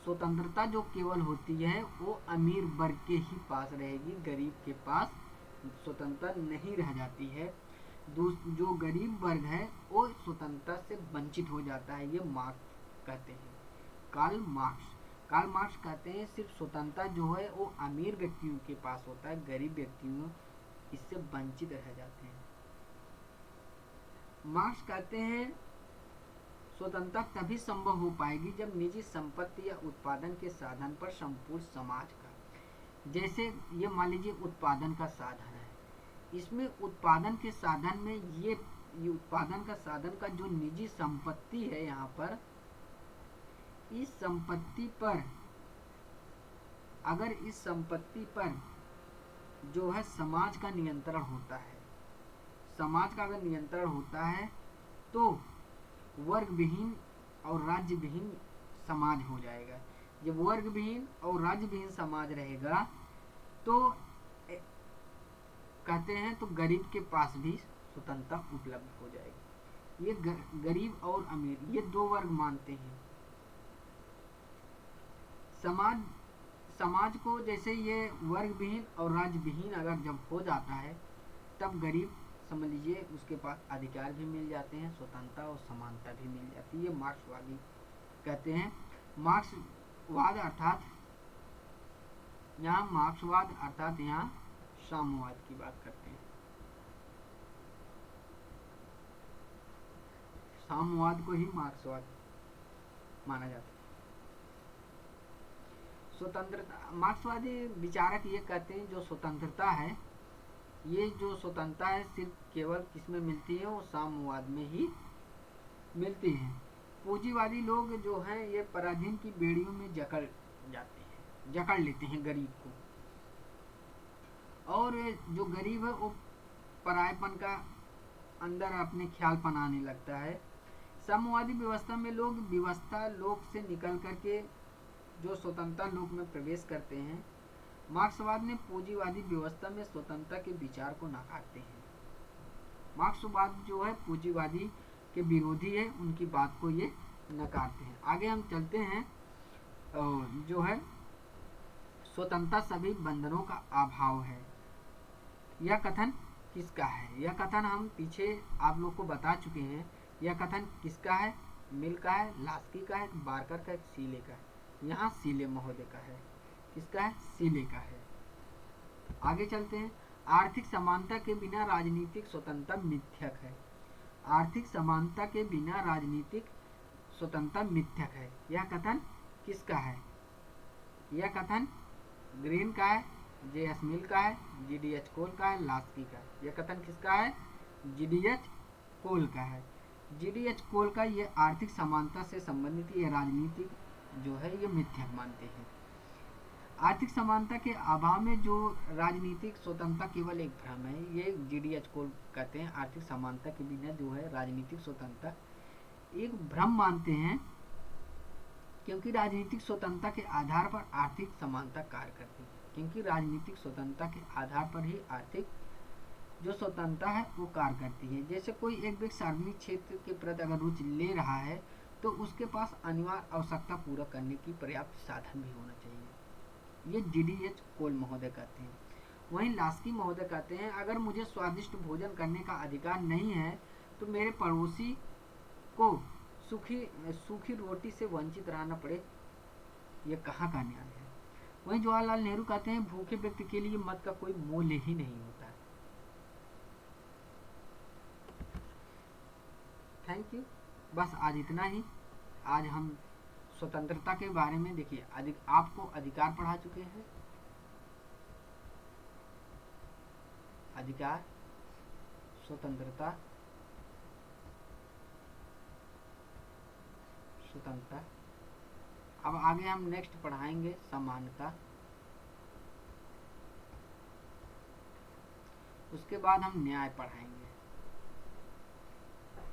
स्वतंत्रता जो केवल होती है वो अमीर वर्ग के ही पास रहेगी, गरीब के पास स्वतंत्रता नहीं रह जाती है। जो गरीब वर्ग है वो स्वतंत्रता से वंचित हो जाता है। ये मार्क्स कहते हैं। कार्ल मार्क्स कहते हैं सिर्फ स्वतंत्रता जो है वो अमीर व्यक्तियों के पास होता है, गरीब व्यक्तियों इससे वंचित रह जाते हैं। मार्क्स कहते हैं स्वतंत्रता तभी संभव हो पाएगी जब निजी संपत्ति या उत्पादन के साधन पर संपूर्ण समाज का, जैसे ये मान लीजिए उत्पादन का साधन है, इसमें उत्पादन के साधन में ये उत्पादन का साधन का जो निजी संपत्ति है, यहाँ पर इस संपत्ति पर अगर इस संपत्ति पर जो है समाज का नियंत्रण होता है, समाज का अगर नियंत्रण होता है तो वर्ग विहीन और राज्य विहीन समाज हो जाएगा। जब वर्ग विहीन और राज्य विहीन समाज रहेगा तो कहते हैं तो गरीब के पास भी स्वतंत्रता उपलब्ध हो जाएगी। ये गरीब और अमीर ये दो वर्ग मानते हैं। समाज को जैसे ये वर्ग विहीन और राज्य विहीन अगर जब हो जाता है तब गरीब समझ लीजिए उसके पास अधिकार भी मिल जाते हैं, स्वतंत्रता और समानता भी मिल जाती है। ये मार्क्सवादी कहते हैं। मार्क्सवाद अर्थात यहाँ साम्यवाद की बात करते हैं। साम्यवाद को ही मार्क्सवाद माना जाता है। स्वतंत्रता, मार्क्सवादी विचारक ये कहते हैं जो स्वतंत्रता है, ये जो स्वतंत्रता है सिर्फ केवल किसमें मिलती है? वो साम्यवाद में ही मिलती है। पूंजीवादी लोग जो हैं ये पराधीन की बेड़ियों में जकड़ जाते हैं, जकड़ लेते हैं गरीब को, और जो गरीब है वो परायपन का अंदर अपने ख्याल बनाने लगता है। साम्यवादी व्यवस्था में लोग व्यवस्था लोक से निकल करके जो स्वतंत्रता लोक में प्रवेश करते हैं। मार्क्सवाद ने पूंजीवादी व्यवस्था में स्वतंत्रता के विचार को नकारते हैं। मार्क्सवाद जो है पूंजीवादी के विरोधी है, उनकी बात को ये नकारते हैं। आगे हम चलते हैं। जो है स्वतंत्रता सभी बंधनों का अभाव है। यह कथन किसका है? यह कथन हम पीछे आप लोग को बता चुके हैं। यह कथन किसका है? मिल का है, लास्की का है, बार्कर का है, सीले का है। यहाँ सीले महोदय का है। किसका है? सीले का है। आगे चलते हैं। आर्थिक समानता के बिना राजनीतिक स्वतंत्रता मिथ्यक है। आर्थिक समानता के बिना राजनीतिक स्वतंत्रता मिथ्यक है। यह कथन किसका है? यह कथन ग्रीन का है, जे.एस. मिल का है, जी.डी.एच. कोल का है, लास्की का है। यह कथन किसका है? जी.डी.एच. कोल का है। जी.डी.एच. कोल का ये आर्थिक समानता से संबंधित ये राजनीतिक जो है ये मिथ्यक मानते हैं। आर्थिक समानता के अभाव में जो राजनीतिक स्वतंत्रता केवल एक भ्रम है, ये जीडीएच को कहते हैं। आर्थिक समानता के बिना जो है राजनीतिक स्वतंत्रता एक भ्रम मानते हैं, क्योंकि राजनीतिक स्वतंत्रता के आधार पर आर्थिक समानता कार्य करती है। क्योंकि राजनीतिक स्वतंत्रता के आधार पर ही आर्थिक जो स्वतंत्रता है वो कार्य करती है। जैसे कोई एक व्यक्ति सार्वजनिक क्षेत्र के प्रति अगर रुचि ले रहा है तो उसके पास अनिवार्य आवश्यकता पूरा करने की पर्याप्त साधन भी होना चाहिए। ये जीडीएच कोल महोदय कहते हैं। वहीं लास्की महोदय कहते हैं, अगर मुझे स्वादिष्ट भोजन करने का अधिकार नहीं है तो मेरे पड़ोसी को सूखी रोटी से वंचित रहना पड़े, ये कहाँ का न्याय है। वहीं जवाहरलाल नेहरू कहते हैं, भूखे व्यक्ति के लिए मत का कोई मूल्य ही नहीं होता है। Thank you. बस आज इतना ही। आज हम स्वतंत्रता के बारे में देखिए आपको अधिकार पढ़ा चुके हैं। अधिकार, स्वतंत्रता, स्वतंत्रता। अब आगे हम नेक्स्ट पढ़ाएंगे समानता। उसके बाद हम न्याय पढ़ाएंगे।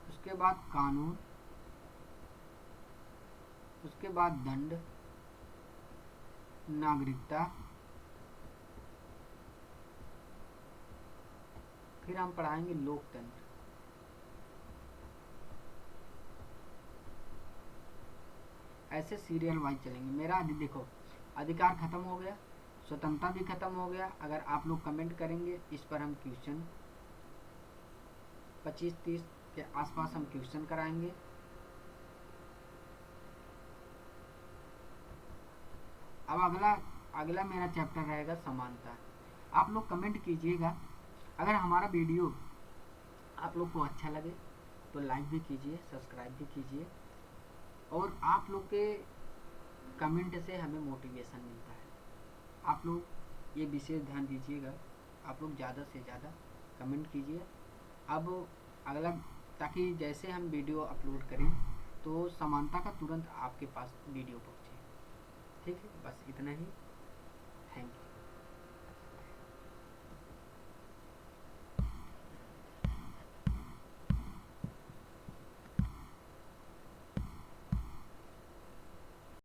उसके बाद कानून, उसके बाद दंड, नागरिकता, फिर हम पढ़ाएंगे लोकतंत्र। ऐसे सीरियल वाइज चलेंगे। मेरा देखो अधिकार खत्म हो गया, स्वतंत्रता भी खत्म हो गया। अगर आप लोग कमेंट करेंगे इस पर हम क्वेश्चन 25-30 के आसपास हम क्वेश्चन कराएंगे। अब अगला मेरा चैप्टर रहेगा समानता। आप लोग कमेंट कीजिएगा। अगर हमारा वीडियो आप लोग को अच्छा लगे तो लाइक भी कीजिए, सब्सक्राइब भी कीजिए, और आप लोग के कमेंट से हमें मोटिवेशन मिलता है। आप लोग ये विशेष ध्यान दीजिएगा, आप लोग ज़्यादा से ज़्यादा कमेंट कीजिए। अब अगला, ताकि जैसे हम वीडियो अपलोड करें तो समानता का तुरंत आपके पास वीडियो पहुँचे। ठीक है, बस इतना ही।